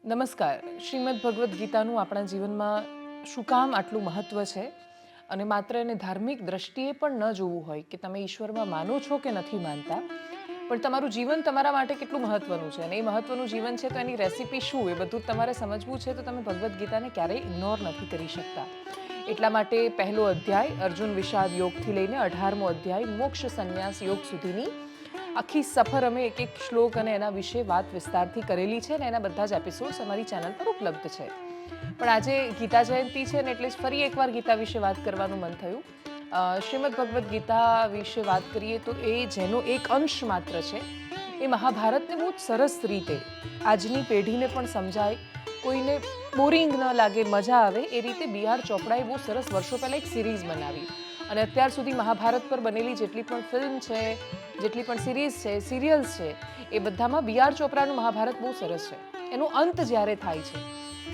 નમસ્કાર. શ્રીમદ ભગવદ્ ગીતાનું આપણા જીવનમાં શું કામ આટલું મહત્વ છે અને માત્ર એને ધાર્મિક દ્રષ્ટિએ પણ ન જોવું હોય કે તમે ઈશ્વરમાં માનો છો કે નથી માનતા, પણ તમારું જીવન તમારા માટે કેટલું મહત્વનું છે અને એ મહત્વનું જીવન છે તો એની રેસિપી શું એ બધું તમારે સમજવું છે તો તમે ભગવદ્ ગીતાને ક્યારેય ઇગ્નોર નથી કરી શકતા. એટલા માટે પહેલો અધ્યાય અર્જુન વિષાદ યોગથી લઈને 18મો અધ્યાય મોક્ષ સંન્યાસ યોગ સુધીની આખી સફર અમે એક એક શ્લોક અને એના વિશે વાત વિસ્તારથી કરેલી છે અને એના બધા જ એપિસોડ્સ અમારી ચેનલ પર ઉપલબ્ધ છે. પણ આજે ગીતા જયંતિ છે ને એટલે ફરી એકવાર ગીતા વિશે વાત કરવાનું મન થયું. શ્રીમદ ભગવદ્ ગીતા વિશે વાત કરીએ તો એ જેનો એક અંશ માત્ર છે એ મહાભારતને બહુ જ સરસ રીતે આજની પેઢીને પણ સમજાય, કોઈને બોરિંગ ન લાગે, મજા આવે એ રીતે બી.આર. ચોપડાએ બહુ સરસ વર્ષો પહેલાં એક સિરીઝ બનાવી અને અત્યાર સુધી મહાભારત પર બનેલી જેટલી પણ ફિલ્મ છે, જેટલી પણ સિરીઝ છે, સિરિયલ્સ છે, એ બધામાં બી.આર. ચોપરાનું મહાભારત બહુ સરસ છે. એનો અંત જ્યારે થાય છે,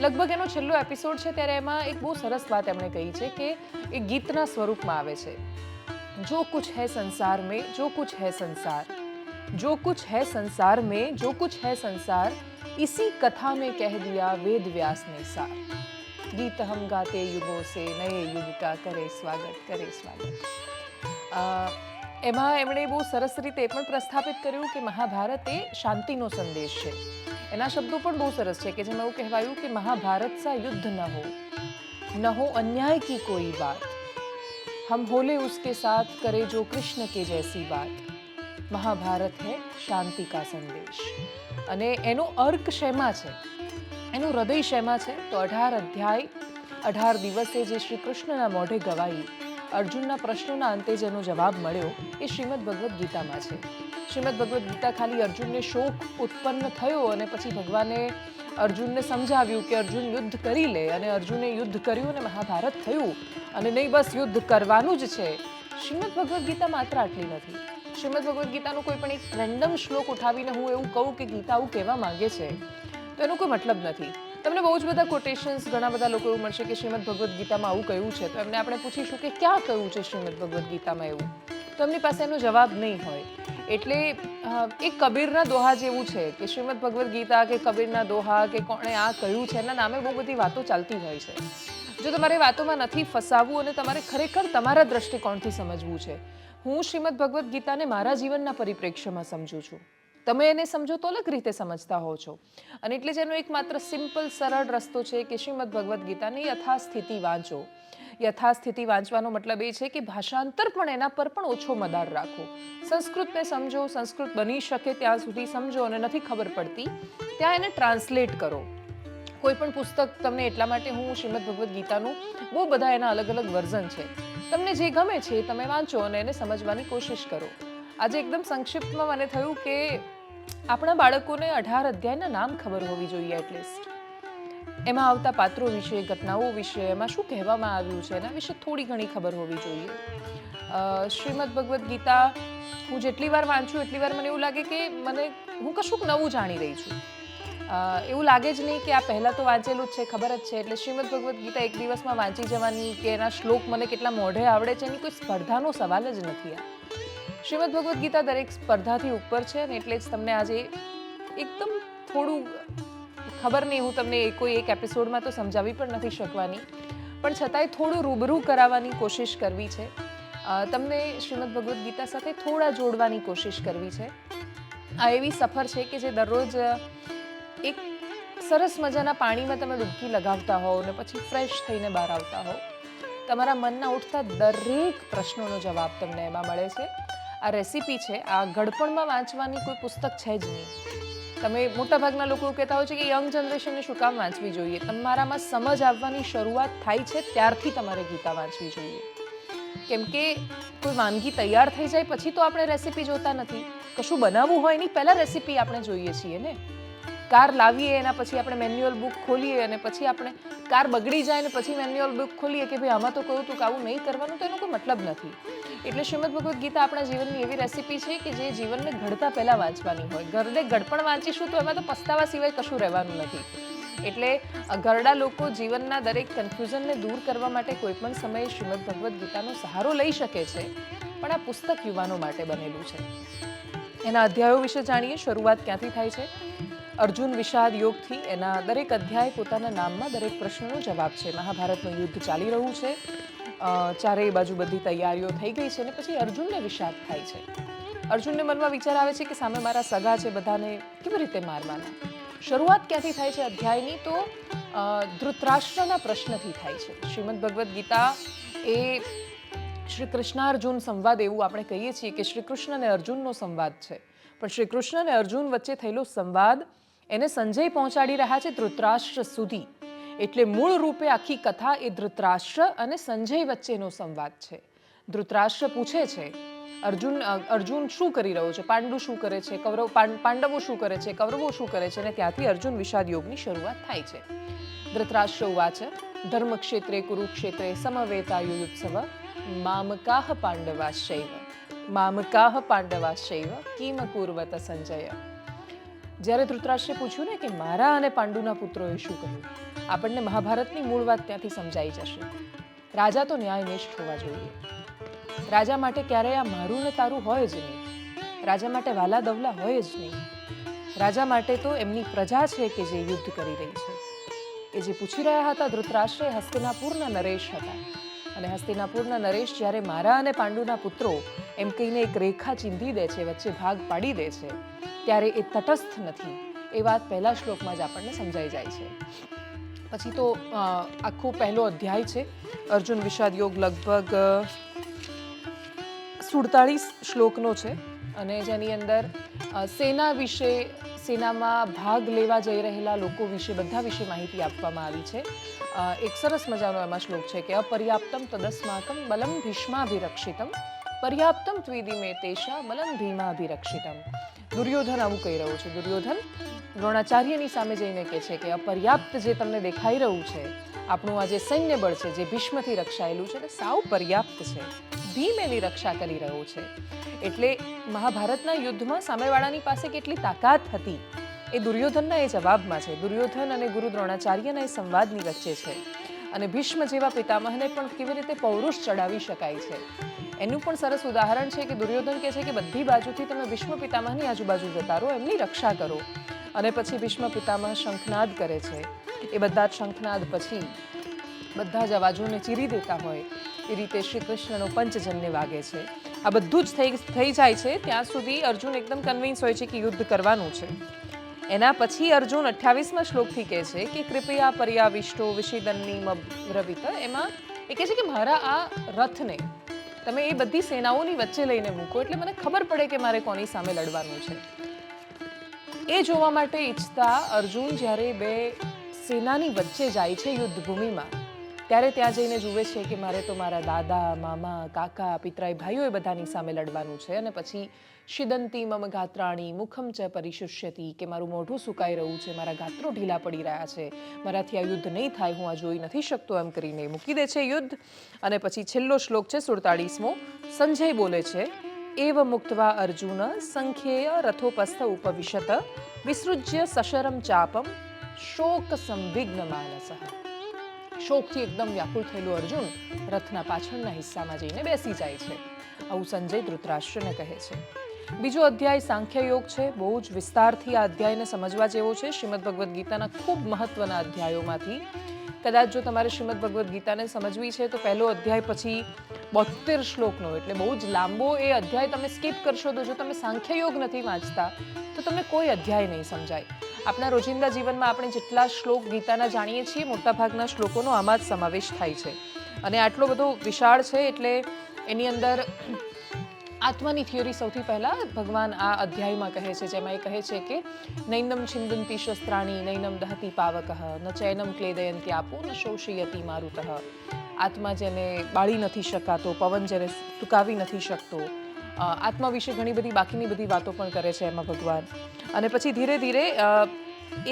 લગભગ એનો છેલ્લો એપિસોડ છે, ત્યારે એમાં એક બહુ સરસ વાત એમણે કહી છે કે એ ગીતના સ્વરૂપમાં આવે છે. જો કુછ હૈ સંસાર મેં, જો કુછ હૈ સંસાર, જો કુછ હૈ સંસાર મેં, જો કુછ હૈ સંસાર, इसी कथा में कह दिया वेद व्यास ने सार. गीत हम गाते युगों से नए युग का करे સ્વાગત, કરે સ્વાગત. એમાં એમણે બહુ સરસ રીતે એ પણ પ્રસ્થાપિત કર્યું કે મહાભારત એ શાંતિનો સંદેશ છે. એના શબ્દો પણ બહુ સરસ છે કે જેમાં એવું કહેવાયું કે મહાભારત સા યુદ્ધ ન હો અન્યાય કી કોઈ બાત, હમ હોલે ઉસકે સાથ કરે જો કૃષ્ણ કે જૈસી બાત, મહાભારત હૈ શાંતિ કા સંદેશ. અને એનો અર્ક શેમાં છે, એનું હૃદય શેમાં છે તો 18 અધ્યાય 18 દિવસે જે શ્રી કૃષ્ણના મોઢે ગવાઈ, અર્જુનના પ્રશ્નોના અંતે જેનો જવાબ મળ્યો એ શ્રીમદ ભગવદ્ ગીતામાં છે. શ્રીમદ ભગવદ્ ગીતા ખાલી અર્જુનને શોક ઉત્પન્ન થયો અને પછી ભગવાને અર્જુનને સમજાવ્યું કે અર્જુન યુદ્ધ કરી લે અને અર્જુને યુદ્ધ કર્યું અને મહાભારત થયું અને નહીં બસ યુદ્ધ કરવાનું જ છે. શ્રીમદ ભગવદ્ ગીતા માત્ર આટલી નથી. શ્રીમદ ભગવદ્ ગીતાનો કોઈ પણ એક રેન્ડમ શ્લોક ઉઠાવીને હું એવું કહું કે ગીતા આવું કહેવા માંગે છે તો એનો કોઈ મતલબ નથી. તમને બહુ જ બધા કોટેશન્સ, ઘણા બધા લોકો એવું મળશે કે શ્રીમદ ભગવદ્ ગીતામાં આવું કહ્યું છે, તો એમને આપણે પૂછીશું કે ક્યાં કહ્યું છે શ્રીમદ ભગવદ્ ગીતામાં એવું, તો એમની પાસે એનો જવાબ નહીં હોય. એટલે એક કબીરના દોહા જેવું છે કે શ્રીમદ ભગવદ્ ગીતા કે કબીરના દોહા કે કોણે આ કહ્યું છે એના નામે બહુ બધી વાતો ચાલતી હોય છે. જો તમારે વાતોમાં નથી ફસાવવું અને તમારે ખરેખર તમારા દ્રષ્ટિકોણથી સમજવું છે, હું શ્રીમદ ભગવદ્ ગીતાને મારા જીવનના પરિપ્રેક્ષ્યમાં સમજું છું. તમે એને સમજો તો અલગ રીતે સમજતા હો છો. અને એટલે જ એનો એક માત્ર સિમ્પલ સરળ રસ્તો છે કે શ્રીમદ ભગવદ્ ગીતાને યથાસ્થિતિ વાંચો. યથાસ્થિતિ વાંચવાનો મતલબ એ છે કે ભાષાંતર પણ એના પર પણ ઓછો મદાર રાખો. સંસ્કૃતને સમજો, સંસ્કૃત બની શકે ત્યાં સુધી સમજો અને નથી ખબર પડતી ત્યાં એને ટ્રાન્સલેટ કરો. કોઈ પણ પુસ્તક તમને, એટલા માટે હું શ્રીમદ ભગવદ્ ગીતાનું બહુ બધા એના અલગ અલગ વર્ઝન છે, તમને જે ગમે છે એ તમે વાંચો અને એને સમજવાની કોશિશ કરો. આજે એકદમ સંક્ષિપ્તમાં મને થયું કે આપણા બાળકોને 18 અધ્યાયના નામ ખબર હોવી જોઈએ એટલીસ્ટ. એમાં આવતા પાત્રો વિશે, ઘટનાઓ વિશે, એમાં શું કહેવામાં આવ્યું છે એના વિશે થોડી ઘણી ખબર હોવી જોઈએ. શ્રીમદ ભગવદ્ ગીતા હું જેટલી વાર વાંચું એટલી વાર મને એવું લાગે કે હું કશુંક નવું જાણી રહી છું. એવું લાગે જ નહીં કે આ પહેલાં તો વાંચેલું જ છે, ખબર જ છે. એટલે શ્રીમદ ભગવદ્ ગીતા એક દિવસમાં વાંચી જવાની કે એના શ્લોક મને કેટલા મોઢે આવડે છે એની કોઈ સ્પર્ધાનો સવાલ જ નથી. આ શ્રીમદ ભગવદ્ ગીતા દરેક સ્પર્ધાથી ઉપર છે અને એટલે જ તમને આજે એકદમ થોડું, ખબર નહીં, હું તમને કોઈ એક એપિસોડમાં તો સમજાવી પણ નથી શકવાની, પણ છતાંય થોડું રૂબરૂ કરાવવાની કોશિશ કરવી છે. તમને શ્રીમદ ભગવદ્ ગીતા સાથે થોડા જોડવાની કોશિશ કરવી છે. આ એવી સફર છે કે જે દરરોજ એક સરસ મજાના પાણીમાં તમે ડૂબકી લગાવતા હોવ અને પછી ફ્રેશ થઈને બહાર આવતા હોવ. તમારા મનના ઉઠતા દરેક પ્રશ્નોનો જવાબ તમને એમાં મળે છે. આ રેસીપી છે, આ ગળપણમાં વાંચવાની કોઈ પુસ્તક છે જ નહીં. તમે મોટાભાગના લોકો કહેતા હોય છે કે યંગ જનરેશનને શું કામ વાંચવી જોઈએ. તમારામાં સમજ આવવાની શરૂઆત થાય છે ત્યારથી તમારે ગીતા વાંચવી જોઈએ. કેમ કે કોઈ વાનગી તૈયાર થઈ જાય પછી તો આપણે રેસીપી જોતા નથી. કશું બનાવવું હોય એની પહેલાં રેસીપી આપણે જોઈએ છીએ ને. કાર લાવીએ એના પછી આપણે મેન્યુઅલ બુક ખોલીએ અને પછી આપણે કાર બગડી જાય ને પછી મેન્યુઅલ બુક ખોલીએ કે ભાઈ આમાં તો કહ્યું હતું કે આવું નહીં કરવાનું, તો એનો કોઈ મતલબ નથી. એટલે શ્રીમદ ભગવદ્ ગીતા આપણા જીવનની એવી રેસીપી છે કે જે જીવનને ઘડતા પહેલાં વાંચવાની હોય. ગળપણ વાંચીશું તો એમાં તો પસ્તાવા સિવાય કશું રહેવાનું નથી. એટલે ઘરડા લોકો જીવનના દરેક કન્ફ્યુઝનને દૂર કરવા માટે કોઈ પણ સમયે શ્રીમદ ભગવદ્ ગીતાનો સહારો લઈ શકે છે, પણ આ પુસ્તક યુવાનો માટે બનેલું છે. એના અધ્યાયો વિશે જાણીએ. શરૂઆત ક્યાંથી થાય છે? અર્જુન વિષાદ યોગથી એના દરેક અધ્યાય પોતાના નામમાં દરેક પ્રશ્નનો જવાબ છે. મહાભારતનું યુદ્ધ ચાલી રહ્યું છે, ચારેય બાજુ બધી તૈયારીઓ થઈ ગઈ છે, અને પછી અર્જુનને વિષાદ થાય છે. અર્જુનને મનમાં વિચાર આવે છે કે સામે મારા સગા છે, બધાને કેવી રીતે મારવાના. શરૂઆત ક્યાંથી થાય છે અધ્યાયની? તો ધૃતરાષ્ટ્રના પ્રશ્નથી થાય છે. શ્રીમદ ભગવદ્ ગીતા એ શ્રી કૃષ્ણાર્જુન સંવાદ એવું આપણે કહીએ છીએ કે શ્રી કૃષ્ણ અને અર્જુનનો સંવાદ છે. પણ શ્રી કૃષ્ણ અને અર્જુન વચ્ચે થયેલો સંવાદ એને સંજય પહોંચાડી રહ્યા છે ધૃતરાષ્ટ્ર સુધી. એટલે મૂળ રૂપે આખી કથા એ ધૃતરાષ્ટ્ર અને સંજય વચ્ચેનો સંવાદ છે. ધૃતરાષ્ટ્ર પૂછે છે અર્જુન શું કરી રહ્યો છે, પાંડુ શું કરે છે, પાંડવો શું કરે છે, કૌરવો શું કરે છે, અને ત્યાંથી અર્જુન વિષાદ યોગની શરૂઆત થાય છે. ધૃતરાષ્ટ્ર ઉવાચ ધર્મક્ષેત્રે કુરુક્ષેત્રે સમવેતાયુયુત્સવ મામકાહ પાંડવાશ્ચૈવ કિમ કુર્વત સંજય. જ્યારે ધૃતરાષ્ટ્રે પૂછ્યું ને કે મારા અને પાંડુના પુત્રોએ શું કહ્યું, આપણને મહાભારતની મૂળ વાત ત્યાંથી સમજાઈ જશે. રાજા તો ન્યાયનિષ્ઠ હોવા જોઈએ. રાજા માટે ક્યારેય આ મારું ને તારું હોય જ નહીં. રાજા માટે વાલા દવલા હોય જ નહીં. રાજા માટે તો એમની પ્રજા છે કે જે યુદ્ધ કરી રહી છે. એ જે પૂછી રહ્યા હતા ધૃતરાષ્ટ્ર એ હસ્તિનાપુરના નરેશ હતા. અને હસ્તિનાપુરના નરેશ જ્યારે મારા અને પાંડુના પુત્રો એમ કહીને એક રેખા ચીંધી દે છે, વચ્ચે ભાગ પાડી દે છે, ત્યારે એ તટસ્થ નથી. એ વાત પહેલા શ્લોકમાં જ આપણને સમજાઈ જાય છે. પછી તો આખો પહેલો અધ્યાય છે અર્જુન વિષાદ યોગ, લગભગ 47 શ્લોકનો છે, અને જેની અંદર સેના વિશે, સેનામાં ભાગ લેવા જઈ રહેલા લોકો વિશે, બધા વિશે માહિતી આપવામાં આવી છે. એક સરસ મજાનો એમાં શ્લોક છે કે અપર્યાપ્તમ તદસ્માકમ બલમ ભીષ્માભિરક્ષિતમ પર્યાપ્તમ ત્વિદિમે તેષા બલમ ભીમાભિરક્ષિતમ. દુર્યોધન આવું કહી રહ્યો છે. દુર્યોધન દ્રોણાચાર્યની સામે જઈને કહે છે કે અપર્યાપ્ત જે તમને દેખાઈ રહ્યું છે, આપણું આ જે સૈન્ય બળ છે જે ભીષ્મથી રક્ષાયેલું છે, તે સાવ પર્યાપ્ત છે. ભીમ એની રક્ષા કરી રહ્યો છે. એટલે મહાભારતના યુદ્ધમાં સામેવાળાની પાસે કેટલી તાકાત હતી એ દુર્યોધનના એ જવાબમાં છે. દુર્યોધન અને ગુરુ દ્રોણાચાર્યના એ સંવાદની વચ્ચે છે. અને ભીષ્મ જેવા પિતામહને પણ કેવી રીતે પૌરુષ ચડાવી શકાય છે એનું પણ સરસ ઉદાહરણ છે કે દુર્યોધન કહે છે કે બધી બાજુથી તમે ભીષ્મ પિતામહની આજુબાજુ જતા રહો, એમની રક્ષા કરો. અને પછી ભીષ્મ પિતામહ શંખનાદ કરે છે. એ બધા જ શંખનાદ પછી બધા જ અવાજોને ચીરી દેતા હોય એ રીતે શ્રી કૃષ્ણનો પંચજન્ય વાગે છે. આ બધું જ થઈ જાય છે ત્યાં સુધી અર્જુન એકદમ કન્વિન્સ હોય છે કે યુદ્ધ કરવાનું છે. એના પછી અર્જુન 28મા શ્લોકથી કહે છે કે કૃપયા પર્યાવિષ્ટો વિષિદન્ની બ્રવીત. એમાં એ કહે છે કે મારા આ રથને તમે એ બધી સેનાઓની વચ્ચે લઈને મૂકો એટલે મને ખબર પડે કે મારે કોની સામે લડવાનું છે. એ જોવા માટે ઈચ્છતા અર્જુન જ્યારે બે સેનાની વચ્ચે જાય છે યુદ્ધભૂમિમાં, ત્યારે ત્યાં જઈને જુએ છે કે મારે તો મારા દાદા, મામા, કાકા, પિતરાઈ ભાઈઓ એ બધાની સામે લડવાનું છે. અને પછી શિદંતી મમ ગાત્રાણી મુખમ ચ પરિશુષ્યતી, કે મારું મોઢું સુકાઈ રહ્યું છે, મારા ગાત્રો ઢીલા પડી રહ્યા છે, મારાથી આ યુદ્ધ નહીં થાય, હું આ જોઈ નથી શકતો, એમ કરીને મૂકી દે છે યુદ્ધ. અને પછી છેલ્લો શ્લોક છે 47મો. સંજય બોલે છે એવ મુક્તવા અર્જુન સંખ્યેય રથોપસ્થ ઉપવિશત વિસૃજ્ય સશરમ ચાપમ શોક સંવિઘ્ન માનસઃ. શોકથી એકદમ વ્યાકુળ થયેલું અર્જુન રથના પાછળના હિસ્સામાં જઈને બેસી જાય છે. આવું સંજય ધૃતરાષ્ટ્રને કહે છે. બીજો અધ્યાય સાંખ્ય યોગ છે. બહુ જ વિસ્તારથી આ અધ્યાયને સમજવા જેવો છે. શ્રીમદ ભગવદ્ ગીતાના ખૂબ મહત્વના અધ્યાયોમાંથી કદાચ જો તમારે શ્રીમદ ભગવદ્ ગીતાને સમજવી છે તો પહેલો અધ્યાય પછી 72 શ્લોકનો, એટલે બહુ જ લાંબો એ અધ્યાય તમે સ્કીપ કરશો તો જો તમે સાંખ્ય યોગ નથી વાંચતા તો તમને કોઈ અધ્યાય નહીં સમજાય. આપણા રોજિંદા જીવનમાં આપણે જેટલા શ્લોક ગીતાના જાણીએ છીએ મોટાભાગના શ્લોકોનો આમાં જ સમાવેશ થાય છે. અને આટલો બધો વિશાળ છે એટલે એની અંદર આત્માની થિયરી સૌથી પહેલા ભગવાન આ અધ્યાયમાં કહે છે, જેમાં એ કહે છે કે નૈનમ છિંદંતી શસ્ત્રાણી નૈનમ દહતી પાવકઃ ન ચૈનમ ક્લેદયંતી આપો ન શોષયતી મારુતઃ. આત્મા જેને બાળી નથી શકાતો, પવન જેને સુકાવી નથી શકતો, આત્મા વિશે ઘણી બધી બાકીની બધી વાતો પણ કરે છે એમાં ભગવાન. અને પછી ધીરે ધીરે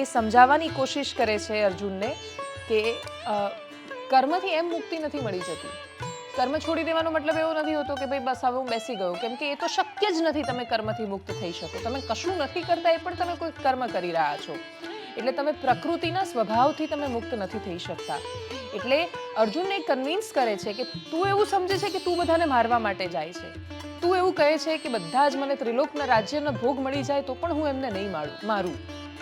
એ સમજાવવાની કોશિશ કરે છે અર્જુનને કે કર્મથી એમ મુક્તિ નથી મળી જતી. કર્મ છોડી દેવાનો મતલબ એવો નથી હોતો કે ભાઈ બસ હવે હું બેસી ગયો, કેમ કે એ તો શક્ય જ નથી તમે કર્મથી મુક્ત થઈ શકો. તમે કશું નથી કરતા એ પણ તમે કોઈ કર્મ કરી રહ્યા છો, એટલે તમે પ્રકૃતિના સ્વભાવથી તમે મુક્ત નથી થઈ શકતા. એટલે અર્જુનને કન્વિન્સ કરે છે કે તું એવું સમજે છે કે તું બધાને મારવા માટે જાય છે, તું એવું કહે છે કે બધા જ મને ત્રિલોકના રાજ્યનો ભોગ મળી જાય તો પણ હું એમને નહીં મારું.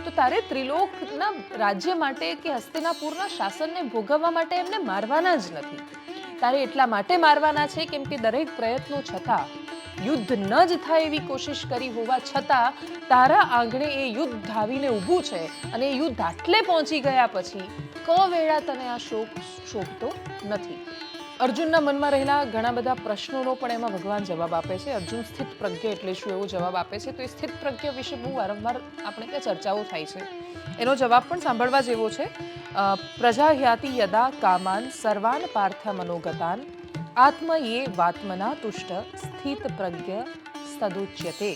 તો તારે ત્રિલોકના રાજ્ય માટે કે હસ્તિનાપુરના શાસનને ભોગવવા માટે એમને મારવાના જ નથી. તારે એટલા માટે મારવાના છે કેમ કે દરેક પ્રયત્નો છતાં યુદ્ધ ન જ થાય એવી કોશિશ કરી હોવા છતાં તારા આંગણે એ યુદ્ધ ધાવીને ઊભું છે, અને એ યુદ્ધ આટલે પહોંચી ગયા પછી વેળા તને આ શોક શોભતો નથી. અર્જુનના મનમાં રહેલા ઘણા બધા પ્રશ્નોનો પણ એમાં ભગવાન જવાબ આપે છે. અર્જુન સ્થિત પ્રજ્ઞ એટલે શું એવો જવાબ આપે છે. તો એ સ્થિત પ્રજ્ઞ વિશે બહુ વારંવાર આપણે ત્યાં ચર્ચાઓ થાય છે. એનો જવાબ પણ સાંભળવા જેવો છે. પ્રજા હ્યાતિ યદા કામાન સર્વાન પાર્થ મનોગતાન આત્મયે વાત્મના તુષ્ટ સ્થિત પ્રજ્ઞ સદુચ્યતે.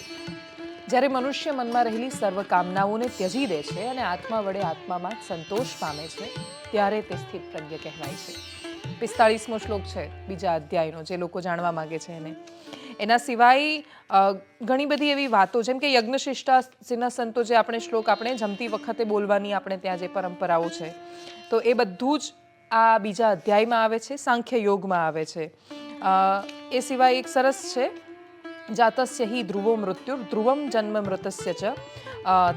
જ્યારે મનુષ્ય મનમાં રહેલી સર્વ કામનાઓને ત્યજી દે છે અને આત્મા વડે આત્મામાં સંતોષ પામે છે, ત્યારે તે સ્થિત પ્રજ્ઞ કહેવાય છે. 45મો શ્લોક છે બીજા અધ્યાયનો, જે લોકો જાણવા માંગે છે એને. એના સિવાય ઘણી બધી એવી વાતો, જેમ કે યજ્ઞશિષ્ટાસિના સંતો, જે આપણે શ્લોક આપણે જમતી વખતે બોલવાની આપણે ત્યાં જે પરંપરાઓ છે, તો એ બધું જ આ બીજા અધ્યાયમાં આવે છે, સાંખ્ય યોગમાં આવે છે. એ સિવાય એક સરસ છે, જાતસ્ય હિ ધ્રુવો મૃત્યુ ધ્રુવમ જન્મ મૃતસ્ય ચ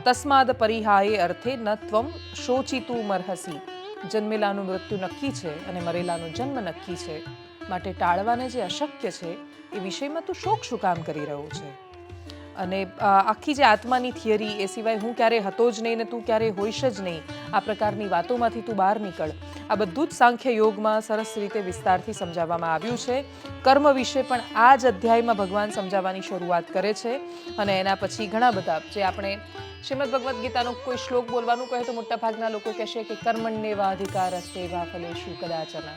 તસ્માદ પરિહાયે અર્થે ન ત્વમ શોચિતું મર્હસી. જન્મેલાનું મૃત્યુ નક્કી છે અને મરેલાનો જન્મ નક્કી છે, માટે ટાળવાને જે અશક્ય છે એ વિષયમાં તું શોક શું કામ કરી રહ્યો છે. અને આખી જે આત્માની થિયરી, એ સિવાય હું ક્યારે હતો જ નહીં ને તું ક્યારે હોઈશ જ નહીં, આ પ્રકારની વાતોમાંથી તું બહાર નીકળ, આ બધું જ સાંખ્ય યોગમાં સરસ રીતે વિસ્તારથી સમજાવવામાં આવ્યું છે. કર્મ વિશે પણ આ જ અધ્યાયમાં ભગવાન સમજાવવાની શરૂઆત કરે છે. અને એના પછી ઘણા બધા, જે આપણે શ્રીમદ ભગવદ્ ગીતાનો કોઈ શ્લોક બોલવાનું કહે તો મોટાભાગના લોકો કહેશે કે કર્મણ્યેવા અધિકાર અસ્તે વા ફલેષુ કદાચન.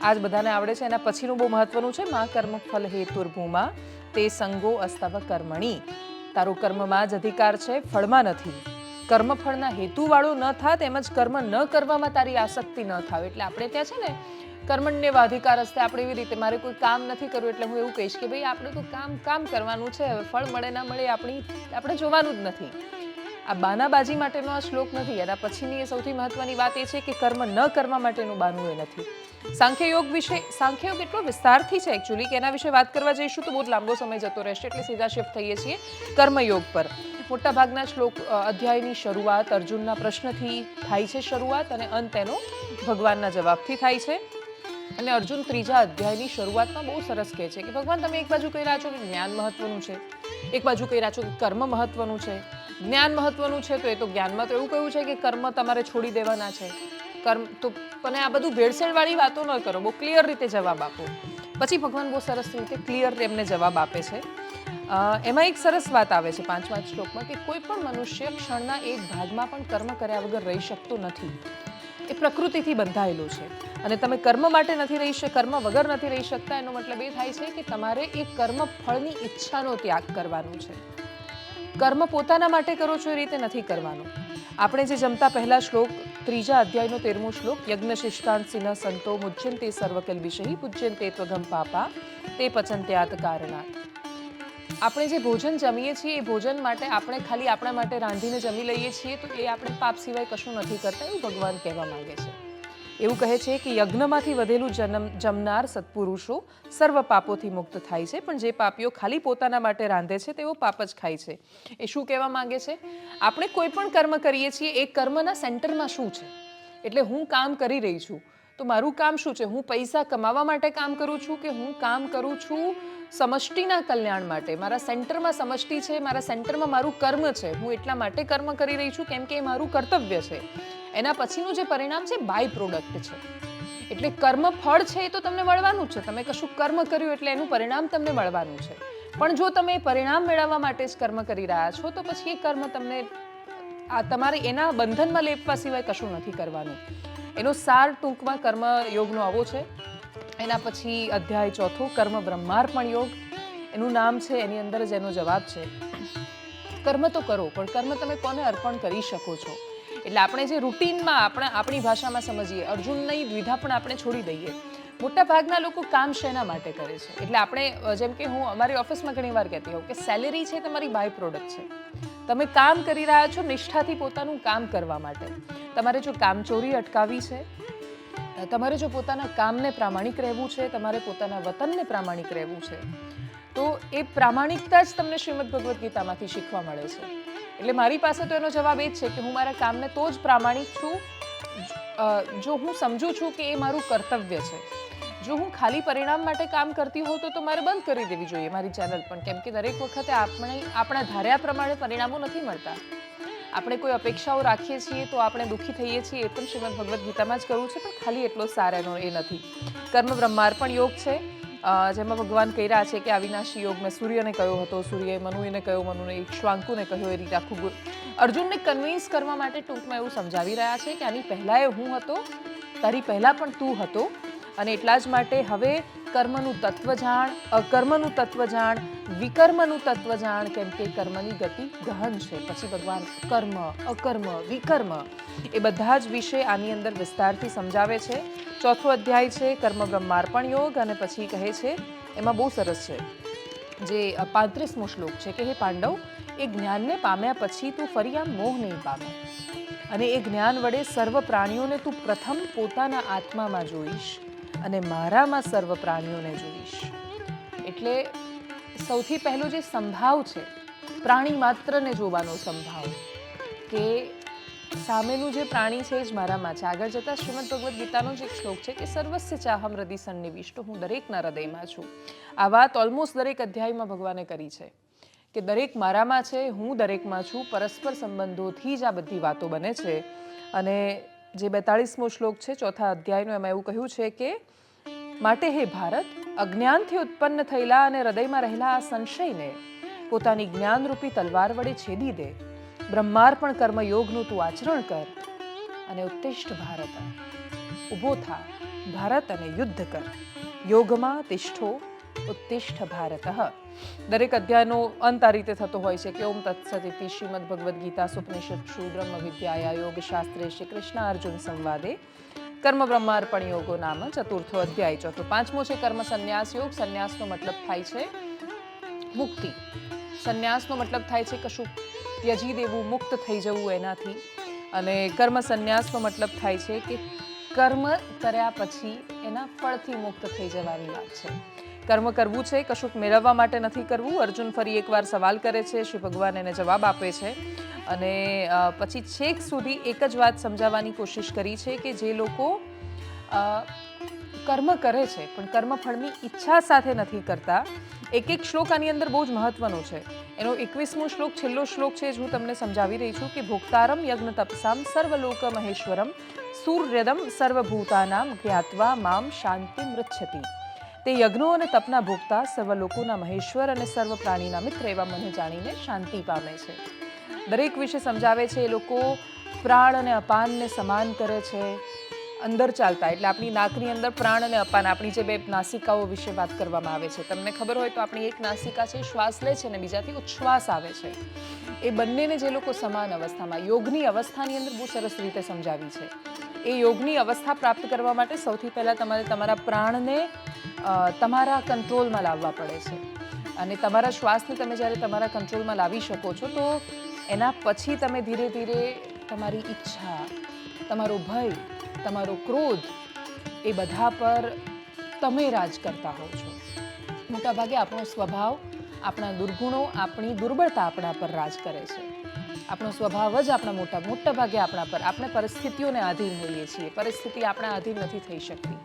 આ જ બધાને આવડે છે. એના પછીનું બહુ મહત્વનું છે, મા કર્મ ફલ હેતુર્ભૂમા તે સંગો અસ્તવ કર્મણી. તારો કર્મમાં જ અધિકાર છે, ફળમાં નથી. કર્મફળના હેતુવાળો ન થા, તેમજ કર્મ ન કરવામાં તારી આસક્તિ ન થાવ. એટલે આપણે ત્યાં છે ને કર્મણ્યેવા અધિકાર હસ્તે, આપણે એવી રીતે મારે કોઈ કામ નથી કરવું એટલે હું એવું કહીશ કે ભાઈ આપણે તો કામ કરવાનું છે, ફળ મળે ના મળે આપણે જોવાનું જ નથી. આ બાનાબાજી માટેનો આ શ્લોક નથી. એના પછીની એ સૌથી મહત્વની વાત એ છે કે કર્મ ન કરવા માટેનું બાનું એ નથી. સાંખ્યયોગ વિશે, સાંખ્યયોગ એટલો વિસ્તારથી છે એકચ્યુઅલી કે એના વિશે વાત કરવા જઈશું તો બહુ જ લાંબો સમય જતો રહેશે, એટલે સીધા શિફ્ટ થઈએ છીએ કર્મયોગ પર. મોટાભાગના શ્લોક અધ્યાયની શરૂઆત અર્જુનના પ્રશ્નથી થાય છે શરૂઆત, અને અંત એનો ભગવાનના જવાબથી થાય છે. અને અર્જુન ત્રીજા અધ્યાયની શરૂઆતમાં બહુ સરસ કહે છે કે ભગવાન, તમે એક બાજુ કહી રહ્યા છો કે જ્ઞાન મહત્વનું છે, એક બાજુ કહી રહ્યા છો કે કર્મ મહત્વનું છે. જ્ઞાન મહત્વનું છે તો એ તો જ્ઞાનમાં તો એવું કહ્યું છે કે કર્મ તમારે છોડી દેવાના છે. કર્મ તો પણ આ બધું ભેળસેળવાળી વાતો ન કરો, બહુ ક્લિયર રીતે જવાબ આપો. પછી ભગવાન બહુ સરસ રીતે ક્લિયર એમને જવાબ આપે છે. એમાં એક સરસ વાત આવે છે 5મા શ્લોકમાં કે કોઈ પણ મનુષ્ય ક્ષણના એક ભાગમાં પણ કર્મ કર્યા વગર રહી શકતો નથી. એ પ્રકૃતિથી બંધાયેલું છે, અને તમે કર્મ માટે નથી રહી કર્મ વગર નથી રહી શકતા. એનો મતલબ એ થાય છે કે તમારે એ કર્મ ફળની ઈચ્છાનો ત્યાગ કરવાનો છે. કર્મ પોતાના માટે કરો છો એ રીતે નથી કરવાનું. આપણે જે જમતા પહેલા શ્લોક, ત્રીજા અધ્યાયનો 13મો શ્લોક, યજ્ઞશિષ્ટાંસિન સંતો મુચ્યંતે સર્વકલ્વિષૈ પૂજ્યંતે ત્વગમ પાપા તે પચંત્યાત કારણાત. આપણે જે ભોજન જમીએ છીએ એ ભોજન માટે આપણે ખાલી આપણા માટે રાંધીને જમી લઈએ છીએ તો એ આપણે પાપ સિવાય કશું નથી કરતા, એવું ભગવાન કહેવા માંગે છે. એવું કહે છે કે યજ્ઞમાંથી વધેલું જમનાર સત્પુરુષો સર્વ પાપોથી મુક્ત થાય છે, પણ જે પાપીઓ ખાલી પોતાના માટે રાંધે છે તેઓ પાપ જ ખાય છે. એ શું કહેવા માંગે છે? આપણે કોઈ પણ કર્મ કરીએ છીએ એ કર્મના સેન્ટરમાં શું છે. એટલે હું કામ કરી રહી છું તો મારું કામ શું છે? હું પૈસા કમાવા માટે કામ કરું છું કે હું કામ કરું છું સમષ્ટિના કલ્યાણ માટે? મારા સેન્ટરમાં સમષ્ટિ છે, મારા સેન્ટરમાં મારું કર્મ છે. હું એટલા માટે કર્મ કરી રહી છું કેમ કે એ મારું કર્તવ્ય છે. એના પછીનું જે પરિણામ છે બાય પ્રોડક્ટ છે. એટલે કર્મ ફળ છે એ તો તમને મળવાનું છે. તમે કશું કર્મ કર્યું એટલે એનું પરિણામ તમને મળવાનું છે. પણ જો તમે પરિણામ મેળવવા માટે જ કર્મ કરી રહ્યા છો તો પછી એ કર્મ તમને તમારે એના બંધનમાં લેપવા સિવાય કશું નથી કરવાનું. એનો સાર ટૂંકમાં કર્મ યોગનો આવો છે. એના પછી અધ્યાય 4 કર્મ બ્રહ્માર્પણ યોગ, એનું નામ છે, એની અંદર જ એનો જવાબ છે. કર્મ તો કરો, પણ કર્મ તમે કોને અર્પણ કરી શકો છો? એટલે આપણે જે રૂટીનમાં આપણી ભાષામાં સમજીએ, અર્જુનની દ્વિધા પણ આપણે છોડી દઈએ. મોટા ભાગના લોકો કામ શેના માટે કરે છે? એટલે આપણે, જેમ કે હું અમારી ઓફિસમાં ઘણી વાર કહેતી હોઉં કે સેલેરી છે તમારી બાય પ્રોડક્ટ છે. તમે કામ કરી રહ્યા છો નિષ્ઠાથી પોતાનું કામ કરવા માટે. તમારે જો કામચોરી અટકાવી છે, તમારે જો પોતાના કામને પ્રામાણિક રહેવું છે, તમારે પોતાના વતનને પ્રામાણિક રહેવું છે, તો એ પ્રામાણિકતા જ તમને શ્રીમદ ભગવદ્ ગીતામાંથી શીખવા મળે છે. એટલે મારી પાસે તો એનો જવાબ એ જ છે કે હું મારા કામને તો જ પ્રામાણિક છું જો હું સમજું છું કે એ મારું કર્તવ્ય છે. જો હું ખાલી પરિણામ માટે કામ કરતી હોઉં તો મારે બંધ કરી દેવી જોઈએ મારી ચેનલ પણ, કેમ કે દરેક વખતે આપણા ધાર્યા પ્રમાણે પરિણામો નથી મળતા. આપણે કોઈ અપેક્ષાઓ રાખીએ છીએ તો આપણે દુઃખી થઈએ છીએ, એ પણ શ્રીમદ ભગવદ્ ગીતામાં જ કહ્યું છે, પણ ખાલી એટલો સાર એનો એ નથી. કર્મ બ્રહ્માર્પણ યોગ છે, જેમાં ભગવાન કહી રહ્યા છે કે અવિનાશી યોગ મેં સૂર્યને કહ્યો હતો, સૂર્યએ મનુને કહ્યો, મનુને ઈક્ષ્વાકુને કહ્યો, એ રીતે આખું અર્જુનને કન્વિન્સ કરવા માટે ટૂંકમાં એવું સમજાવી રહ્યા છે કે આની પહેલાં હું હતો, તારી પહેલાં પણ તું હતો, અને એટલા જ માટે હવે કર્મનું તત્વ જાણ, અકર્મનું તત્વ જાણ, વિકર્મનું તત્વ જાણ, કેમ કે કર્મની ગતિ ગહન છે. પછી ભગવાન કર્મ, અકર્મ, વિકર્મ એ બધા જ વિશે આની અંદર વિસ્તારથી સમજાવે છે. ચોથો અધ્યાય છે કર્મ બ્રહ્માર્પણ યોગ, અને પછી કહે છે એમાં બહુ સરસ છે જે 35મો શ્લોક છે કે હે પાંડવ, એ જ્ઞાનને પામ્યા પછી તું ફરી આ મોહ નહીં પામે, અને એ જ્ઞાન વડે સર્વ પ્રાણીઓને તું પ્રથમ પોતાના આત્મામાં જોઈશ અને મારામાં સર્વ પ્રાણીઓને જોઈશ. એટલે સૌથી પહેલો જે સંભાવ છે પ્રાણી માત્રને જોવાનો સંભાવ, કે સામેનું જે પ્રાણી છે એ જ મારામાં છે. આગળ જતાં શ્રીમદ ભગવદ્ ગીતાનો જ એક શ્લોક છે કે સર્વસ્ય ચાહમ હૃદિ સન્નિવિષ્ટ, હું દરેકના હૃદયમાં છું. આ વાત ઓલમોસ્ટ દરેક અધ્યાયમાં ભગવાને કરી છે કે દરેક મારામાં છે, હું દરેકમાં છું. પરસ્પર સંબંધોથી જ આ બધી વાતો બને છે. અને જે 42મો શ્લોક છે ચોથા અધ્યાયનો, એમાં એવું કહ્યું છે કે માટે હે ભારત, અજ્ઞાનથી ઉત્પન્ન થયેલા અને હૃદયમાં રહેલા આ સંશયને પોતાની જ્ઞાનરૂપી તલવાર વડે છેદી દે. બ્રહ્માર્પણ કર્મયોગનું તું આચરણ કર અને ઉત્તિષ્ઠ ભારત, ઊભો થા ભારત અને યુદ્ધ કર. યોગમાં તિષ્ઠો ઉત્તિષ્ઠ ભારત. દરેક અધ્યાયનો અંત આ રીતે થતો હોય છે કે ઓમ તત્સત ઇતિ શ્રીમદ ભગવદ્ ગીતા સુપનિષત્સુ બ્રહ્મ વિદ્યાયા યોગ શાસ્ત્રે શ્રી કૃષ્ણ અર્જુન સંવાદે કર્મ બ્રહ્માર્પણ યોગો નામ ચતુર્થો અધ્યાય. ચોથો પાંચમો છે કર્મ સંન્યાસ યોગ. સંન્યાસનો મતલબ થાય છે મુક્તિ. સંન્યાસનો મતલબ થાય છે કશું ત્યજી દેવું, મુક્ત થઈ જવું એનાથી. અને કર્મ સંન્યાસનો મતલબ થાય છે કે કર્મ કર્યા પછી એના ફળથી મુક્ત થઈ જવાની વાત છે. કર્મ કરવું છે, કશુંક મેળવવા માટે નથી કરવું. અર્જુન ફરી એકવાર સવાલ કરે છે, શ્રી ભગવાન એને જવાબ આપે છે, અને પછી છેક સુધી એક જ વાત સમજાવવાની કોશિશ કરી છે કે જે લોકો કર્મ કરે છે પણ કર્મફળની ઈચ્છા સાથે નથી કરતા. એક એક શ્લોક આની અંદર બહુ જ મહત્વનો છે. એનો 21મો શ્લોક છેલ્લો શ્લોક છે, જે હું તમને સમજાવી રહી છું કે ભોક્તારમ યજ્ઞ તપસામ સર્વલોક મહેશ્વરમ સૂર્યદમ સર્વભૂતાનામ જ્ઞાત્વા મામ શાંતિ મૃચ્છતિ. તે યજ્ઞો અને તપના ભોગતા સર્વ લોકોના મહેશ્વર અને સર્વ પ્રાણીના મિત્ર એવા મને જાણીને શાંતિ પામે છે. દરેક વિશે સમજાવે છે. એ લોકો પ્રાણ અને અપાનને સમાન કરે છે અંદર ચાલતા. એટલે આપણી નાકની અંદર પ્રાણ અને અપાન, આપણી જે બે નાસિકાઓ વિશે વાત કરવામાં આવે છે. તમને ખબર હોય તો આપણી એક નાસિકા છે શ્વાસ લે છે અને બીજાથી ઉચ્છ્વાસ આવે છે. એ બંનેને જે લોકો સમાન અવસ્થામાં, યોગની અવસ્થાની અંદર બહુ સરસ રીતે સમજાવી છે. એ યોગની અવસ્થા પ્રાપ્ત કરવા માટે સૌથી પહેલાં તમારે તમારા પ્રાણને તમારા કંટ્રોલમાં લાવવા પડે છે. અને તમારા શ્વાસને તમે જ્યારે તમારા કંટ્રોલમાં લાવી શકો છો તો એના પછી તમે ધીરે ધીરે તમારી ઈચ્છા, તમારો ભય, તમારો ક્રોધ એ બધા પર તમે રાજ કરતા હો છો. મોટાભાગે આપણો સ્વભાવ, આપણા દુર્ગુણો, આપણી દુર્બળતા આપણા પર રાજ કરે છે. આપણો સ્વભાવ જ આપણા મોટા ભાગે આપણા પર, આપણે પરિસ્થિતિઓને આધીન હોઈએ છીએ. પરિસ્થિતિ આપણા આધીન નથી થઈ શકતી.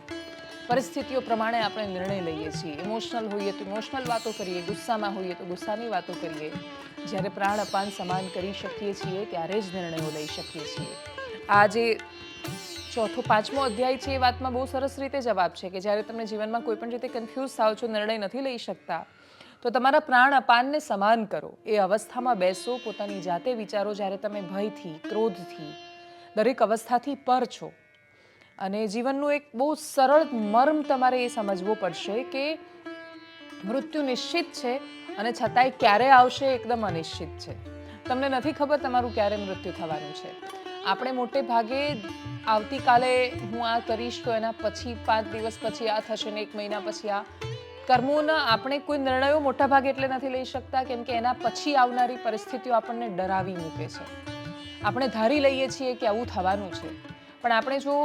પરિસ્થિતિઓ પ્રમાણે આપણે નિર્ણય લઈએ છીએ. ઇમોશનલ હોઈએ તો ઇમોશનલ વાતો કરીએ, ગુસ્સામાં હોઈએ તો ગુસ્સાની વાતો કરીએ. જ્યારે પ્રાણ અપાન સમાન કરી શકીએ છીએ ત્યારે જ નિર્ણયો લઈ શકીએ છીએ. આ જે ચોથો પાંચમો અધ્યાય છે એ વાતમાં બહુ સરસ રીતે જવાબ છે કે જ્યારે તમે જીવનમાં કોઈ પણ રીતે કન્ફ્યુઝ થાઓ છો, નિર્ણય નથી લઈ શકતા, તો તમારા પ્રાણ અપાનને સમાન કરો. એ અવસ્થામાં બેસો, પોતાની જાતે વિચારો જ્યારે તમે ભયથી, ક્રોધથી, દરેક અવસ્થાથી પર છો. અને જીવનનું એક બહુ સરળ મર્મ તમારે એ સમજવો પડશે કે મૃત્યુ નિશ્ચિત છે અને છતાંય ક્યારે આવશે એકદમ અનિશ્ચિત છે. તમને નથી ખબર તમારું ક્યારે મૃત્યુ થવાનું છે. આપણે મોટે ભાગે આવતીકાલે હું આ કરીશ તો એના પછી 5 દિવસ પછી આ થશે ને 1 મહિના પછી આ કર્મોના આપણે કોઈ નિર્ણયો મોટા ભાગે એટલે નથી લઈ શકતા કેમ કે એના પછી આવનારી પરિસ્થિતિઓ આપણને ડરાવી મૂકે છે. આપણે ધારી લઈએ છીએ કે આવું થવાનું છે, પણ આપણે જો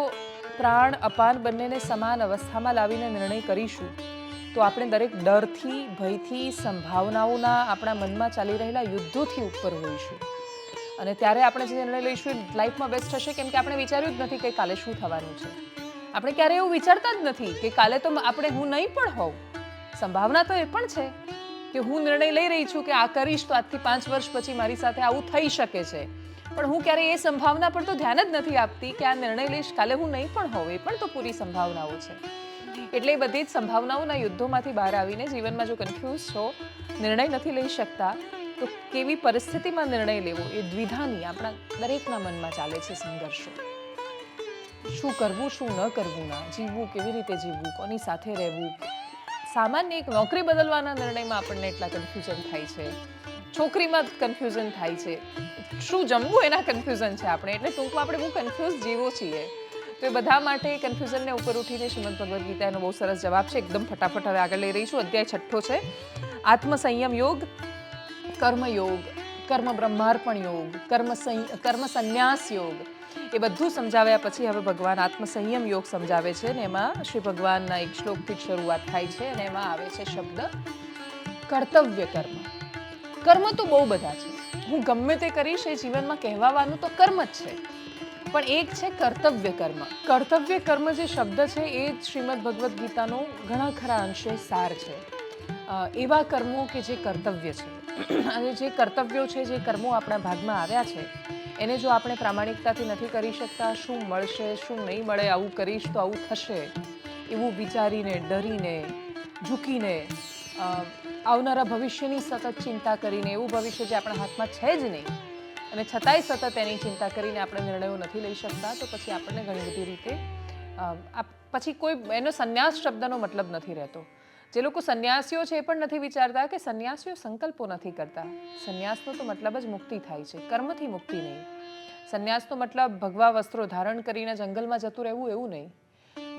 પ્રાણ અપાન બંનેને સમાન અવસ્થામાં લાવીને નિર્ણય કરીશું તો આપણે દરેક ડરથી, ભયથી, સંભાવનાઓના આપણા મનમાં ચાલી રહેલા યુદ્ધોથી ઉપર હોઈશું. અને ત્યારે આપણે જે નિર્ણય લઈશું એ લાઈફમાં બેસ્ટ હશે, કેમ કે આપણે વિચાર્યું જ નથી કે કાલે શું થવાનું છે. આપણે ક્યારેય એવું વિચારતા જ નથી કે કાલે તો આપણે હું નહીં પણ હોઉં. સંભાવના તો એ પણ છે કે હું નિર્ણય લઈ રહી છું કે આ કરીશ તો આજથી 5 વર્ષ પછી મારી સાથે આવું થઈ શકે છે, પણ હું ક્યારેય એ સંભાવના પર તો ધ્યાન જ નથી આપતી કે આ નિર્ણય લઈશ કાલે હું નહીં પણ હોઉં. એ પણ તો પૂરી સંભાવનાઓ છે. એટલે એ બધી જ સંભાવનાઓના યુદ્ધોમાંથી બહાર આવીને જીવનમાં જો કન્ફ્યુઝ છો, નિર્ણય નથી લઈ શકતા, તો કેવી પરિસ્થિતિમાં નિર્ણય લેવો એ દ્વિધાની આપણા દરેકના મનમાં ચાલે છે સંઘર્ષો. શું કરવું, શું ન કરવું, ના જીવવું, કેવી રીતે જીવવું, કોની સાથે રહેવું. સામાન્ય એક નોકરી બદલવાના નિર્ણયમાં આપણને એટલા કન્ફ્યુઝન થાય છે, છોકરીમાં કન્ફ્યુઝન થાય છે, શું જમવું એના કન્ફ્યુઝન છે આપણે. એટલે ટૂંકમાં આપણે બહુ કન્ફ્યુઝ જીવો છીએ. તો એ બધા માટે કન્ફ્યુઝનને ઉપર ઉઠીને શ્રીમદ ભગવદ્ ગીતાનો બહુ સરસ જવાબ છે. એકદમ ફટાફટ હવે આગળ લઈ રહીશું. અધ્યાય 6 છે આત્મસંયમ યોગ, કર્મયોગ, કર્મ બ્રહ્માર્પણ યોગ, કર્મ સંન્યાસ યોગ. એ બધું સમજાવ્યા પછી હવે ભગવાન આત્મસંયમ યોગ સમજાવે છે, ને એમાં શ્રી ભગવાનના એક શ્લોકથી શરૂઆત થાય છે, અને એમાં આવે છે શબ્દ કર્તવ્ય કર્મ. કર્મ તો બહુ બધા છે, હું ગમે તે કરીશ એ જીવનમાં કહેવાનું તો કર્મ જ છે, પણ એક છે કર્તવ્ય કર્મ. કર્તવ્ય કર્મ જે શબ્દ છે એ શ્રીમદ ભગવદ્ ગીતાનો ઘણા ખરા અંશે સાર છે. એવા કર્મો કે જે કર્તવ્ય છે, અને જે કર્તવ્યો છે, જે કર્મો આપણા ભાગમાં આવ્યા છે, એને જો આપણે પ્રામાણિકતાથી નથી કરી શકતા, શું મળશે, શું નહીં મળે, આવું કરીશ તો આવું થશે, એવું વિચારીને, ડરીને, ઝૂકીને, આવનારા ભવિષ્યની સતત ચિંતા કરીને, એવું ભવિષ્ય જે આપણા હાથમાં છે જ નહીં, અને છતાંય સતત એની ચિંતા કરીને આપણે નિર્ણયો નથી લઈ શકતા, તો પછી આપણને ઘણી બધી રીતે પછી કોઈ એનો સંન્યાસ શબ્દનો મતલબ નથી રહેતો. જે લોકો સંન્યાસીઓ છે એ પણ નથી વિચારતા કે સંન્યાસીઓ સંકલ્પો નથી કરતા. સંન્યાસનો તો મતલબ જ મુક્તિ થાય છે, કર્મથી મુક્તિ નહીં. સંન્યાસનો મતલબ ભગવા વસ્ત્રો ધારણ કરીને જંગલમાં જતું રહેવું એવું નહીં.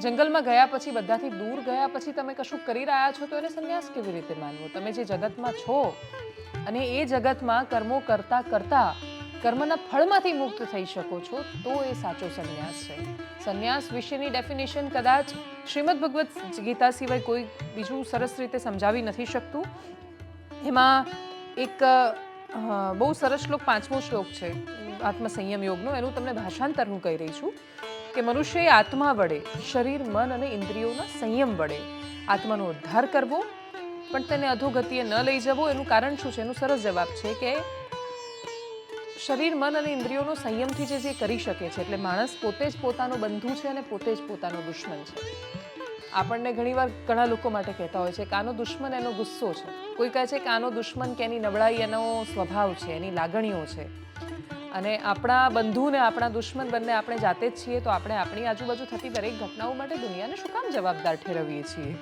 જંગલમાં ગયા પછી, બધાથી દૂર ગયા પછી તમે કશું કરી રહ્યા છો તો એને સંન્યાસ કેવી રીતે માનવો? તમે જે જગતમાં છો અને એ જગતમાં કર્મો કરતા કરતા કર્મના ફળમાંથી મુક્ત થઈ શકો છો, તો એ સાચો સંન્યાસ છે. સંન્યાસ વિશેની ડેફિનેશન કદાચ શ્રીમદ ભગવદ્ ગીતા સિવાય કોઈ બીજું સરસ રીતે સમજાવી નથી શકતું. એમાં એક બહુ સરસ શ્લોક, 5મો શ્લોક છે આત્મસંયમ યોગનો. એનું તમને ભાષાંતર હું કહી રહી છું કે મનુષ્યએ આત્મા વડે, શરીર, મન અને ઇન્દ્રિયોના સંયમ વડે આત્માનો ઉદ્ધાર કરવો, પણ તેને અધોગતિએ ન લઈ જવો. એનું કારણ શું છે? એનું સરસ જવાબ છે કે શરીર, મન અને ઇન્દ્રિયોનો સંયમથી જે કરી શકે છે, એટલે માણસ પોતે જ પોતાનો બંધુ છે અને પોતે જ પોતાનો દુશ્મન છે. આપણને ઘણીવાર ઘણા લોકો માટે કહેતા હોય છે કે આનો દુશ્મન એનો ગુસ્સો છે, કોઈ કહે છે કે આનો દુશ્મન કે એની નબળાઈ એનો સ્વભાવ છે, એની લાગણીઓ છે. અને આપણા બંધુ ને આપણા દુશ્મન બંને આપણે જાતે જ છીએ, તો આપણે આપણી આજુબાજુ થતી દરેક ઘટનાઓ માટે દુનિયાને શું કામ જવાબદાર ઠેરવીએ છીએ?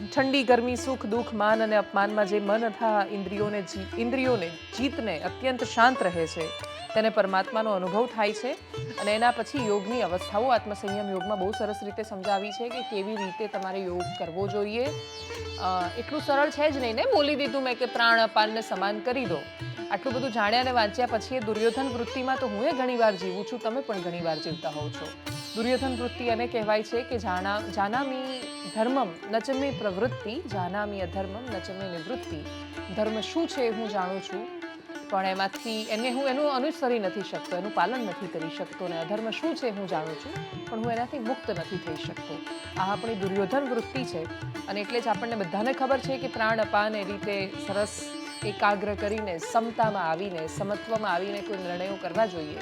ઠંડી, ગરમી, સુખ, દુઃખ, માન અને અપમાનમાં જે મન અથવા ઇન્દ્રિયોને જીતને અત્યંત શાંત રહે છે, તેને પરમાત્માનો અનુભવ થાય છે. અને એના પછી યોગની અવસ્થાઓ આત્મસંયમ યોગમાં બહુ સરસ રીતે સમજાવી છે કે કેવી રીતે તમારે યોગ કરવો જોઈએ. એટલું સરળ છે જ નહીં ને, બોલી દીધું મેં કે પ્રાણ અપાનને સમાન કરી દો. આટલું બધું જાણ્યા અને વાંચ્યા પછી એ દુર્યોધન વૃત્તિમાં તો હું ઘણીવાર જીવું છું, તમે પણ ઘણીવાર જીવતા હોવ છો. દુર્યોધન વૃત્તિ એને કહેવાય છે કે જાનામી ધર્મમ નચમે પ્રવૃત્તિ, જાનામી અધર્મમ નચમે નિવૃત્તિ. ધર્મ શું છે હું જાણું છું, પણ એમાંથી હું એનું અનુસરી નથી શકતો, એનું પાલન નથી કરી શકતો. અને અધર્મ શું છે હું જાણું છું, પણ હું એનાથી મુક્ત નથી થઈ શકતો. આ આપણી દુર્યોધન વૃત્તિ છે. અને એટલે જ આપણને બધાને ખબર છે કે પ્રાણ અપાન એ રીતે સરસ એકાગ્ર કરીને, સમતામાં આવીને, સમત્વમાં આવીને કોઈ નિર્ણયો કરવા જોઈએ.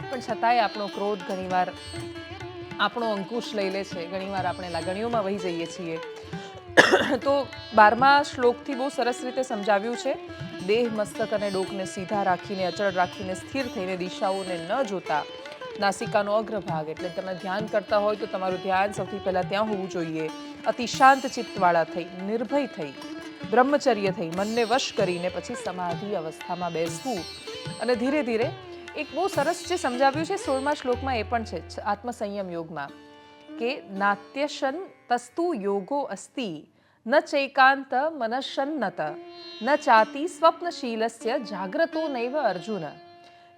પણ છતાંય આપણો ક્રોધ ઘણીવાર આપણો અંકુશ લઈ લે છે, ઘણીવાર આપણે લાગણીઓમાં વહી જઈએ છીએ. તો 12મા શ્લોકથી બહુ સરસ રીતે સમજાવ્યું છે. દેહ, મસ્તક અને ડોકને સીધા રાખીને, અચળ રાખીને, સ્થિર થઈને, દિશાઓને ન જોતા, નાસિકાનો અગ્રભાગ, એટલે તમે ધ્યાન કરતા હોય તો તમારું ધ્યાન સૌથી પહેલાં ત્યાં હોવું જોઈએ. અતિ શાંત ચિત્તવાળા થઈ, નિર્ભય થઈ, બ્રહ્મચર્ય થઈ, મનને વશ કરીને પછી સમાધિ અવસ્થામાં બેસવું. અને ધીરે ધીરે એક બહુ સરસ જે સમજાવ્યું છે 16મા શ્લોકમાં, એ પણ છે આત્મસંયમ યોગમાં, કે નાત્યશન તસ્તુ યોગો અસ્તિ ન ચૈકાંત મનશન્નત ન ચાતિ સ્વપ્નશીલસ્ય જાગ્રતો નૈવ અર્જુન.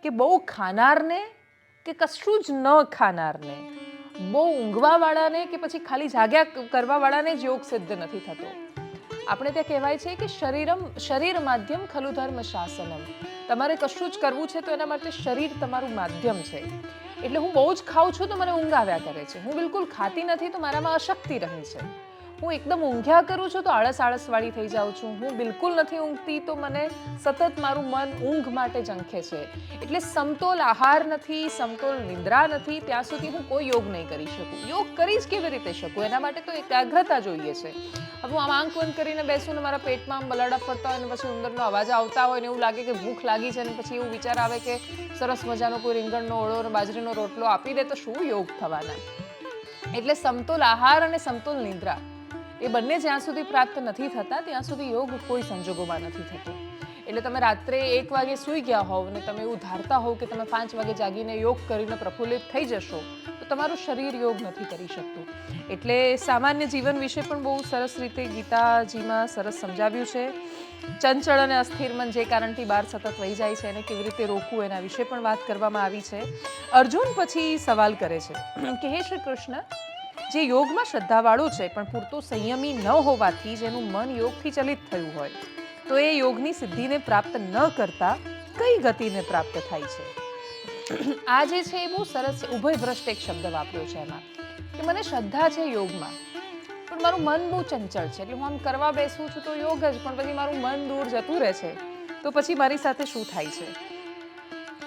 કે બહુ ખાનારને કે કશું જ ન ખાનારને, બહુ ઊંઘવાવાળાને કે પછી ખાલી જાગ્યા કરવાવાળાને જ યોગ સિદ્ધ નથી થતો. આપણે ત્યાં કહેવાય છે કે શરીર માધ્યમ ખલુ ધર્મ શાસનમ. તમારે કશું જ કરવું છે તો એના માટે શરીર તમારું માધ્યમ છે. એટલે હું બહુ જ ખાઉં છું તો મને ઊંઘ આવ્યા કરે છે, હું બિલકુલ ખાતી નથી તો મારામાં અશક્તિ રહે છે, હું એકદમ ઊંઘ્યા કરું છું તો આળસવાળી થઈ જાઉં છું, હું બિલકુલ નથી ઊંઘતી તો મને સતત મારું મન ઊંઘ માટે ઝંખે છે. એટલે સમતોલ આહાર નથી, સમતોલ નિદ્રા નથી, ત્યાં સુધી હું કોઈ યોગ નહીં કરી શકું. યોગ કરી જ કેવી રીતે શકું? એના માટે તો એકાગ્રતા જોઈએ છે. હવે હું આમ આંખ બંધ કરીને બેસું ને મારા પેટમાં આમ બલાડા ફરતા હોય ને પછી ઉંદરનો અવાજ આવતા હોય ને એવું લાગે કે ભૂખ લાગી છે ને પછી એવું વિચાર આવે કે સરસ મજાનો કોઈ રીંગણનો ઓળો અને બાજરીનો રોટલો આપી દે તો શું યોગ થવાના? એટલે સમતોલ આહાર અને સમતોલ નિદ્રા એ બંને જ્યાં સુધી પ્રાપ્ત નથી થતા ત્યાં સુધી યોગ કોઈ સંજોગોમાં નથી થતો. એટલે તમે રાત્રે 1 વાગે સૂઈ ગયા હોવ ને તમે એવું ધારતા હોવ કે તમે 5 વાગે જાગીને યોગ કરીને પ્રફુલ્લિત થઈ જશો તો તમારું શરીર યોગ નથી કરી શકતું. એટલે સામાન્ય જીવન વિશે પણ બહુ સરસ રીતે ગીતાજીમાં સરસ સમજાવ્યું છે. ચંચળ અને અસ્થિર મન જે કારણથી બહાર સતત વહી જાય છે એને કેવી રીતે રોકવું એના વિશે પણ વાત કરવામાં આવી છે. અર્જુન પછી સવાલ કરે છે કે હે શ્રી કૃષ્ણ, જે યોગમાં શ્રદ્ધાવાળું છે પણ પૂરતો સંયમી ન હોવાથી જેનું મન યોગથી ચલિત થયું હોય તો એ યોગની સિદ્ધિને પ્રાપ્ત ન કરતા કઈ ગતિને પ્રાપ્ત થાય છે? આ જે છે એ બહુ સરસ છે. ઉભયભ્રષ્ટ એક શબ્દ વાપર્યો છે એમાં કે મને શ્રદ્ધા છે યોગમાં પણ મારું મન બહુ ચંચળ છે, એટલે હું આમ કરવા બેસું છું તો યોગ જ, પણ પછી મારું મન દૂર જતું રહે છે તો પછી મારી સાથે શું થાય છે?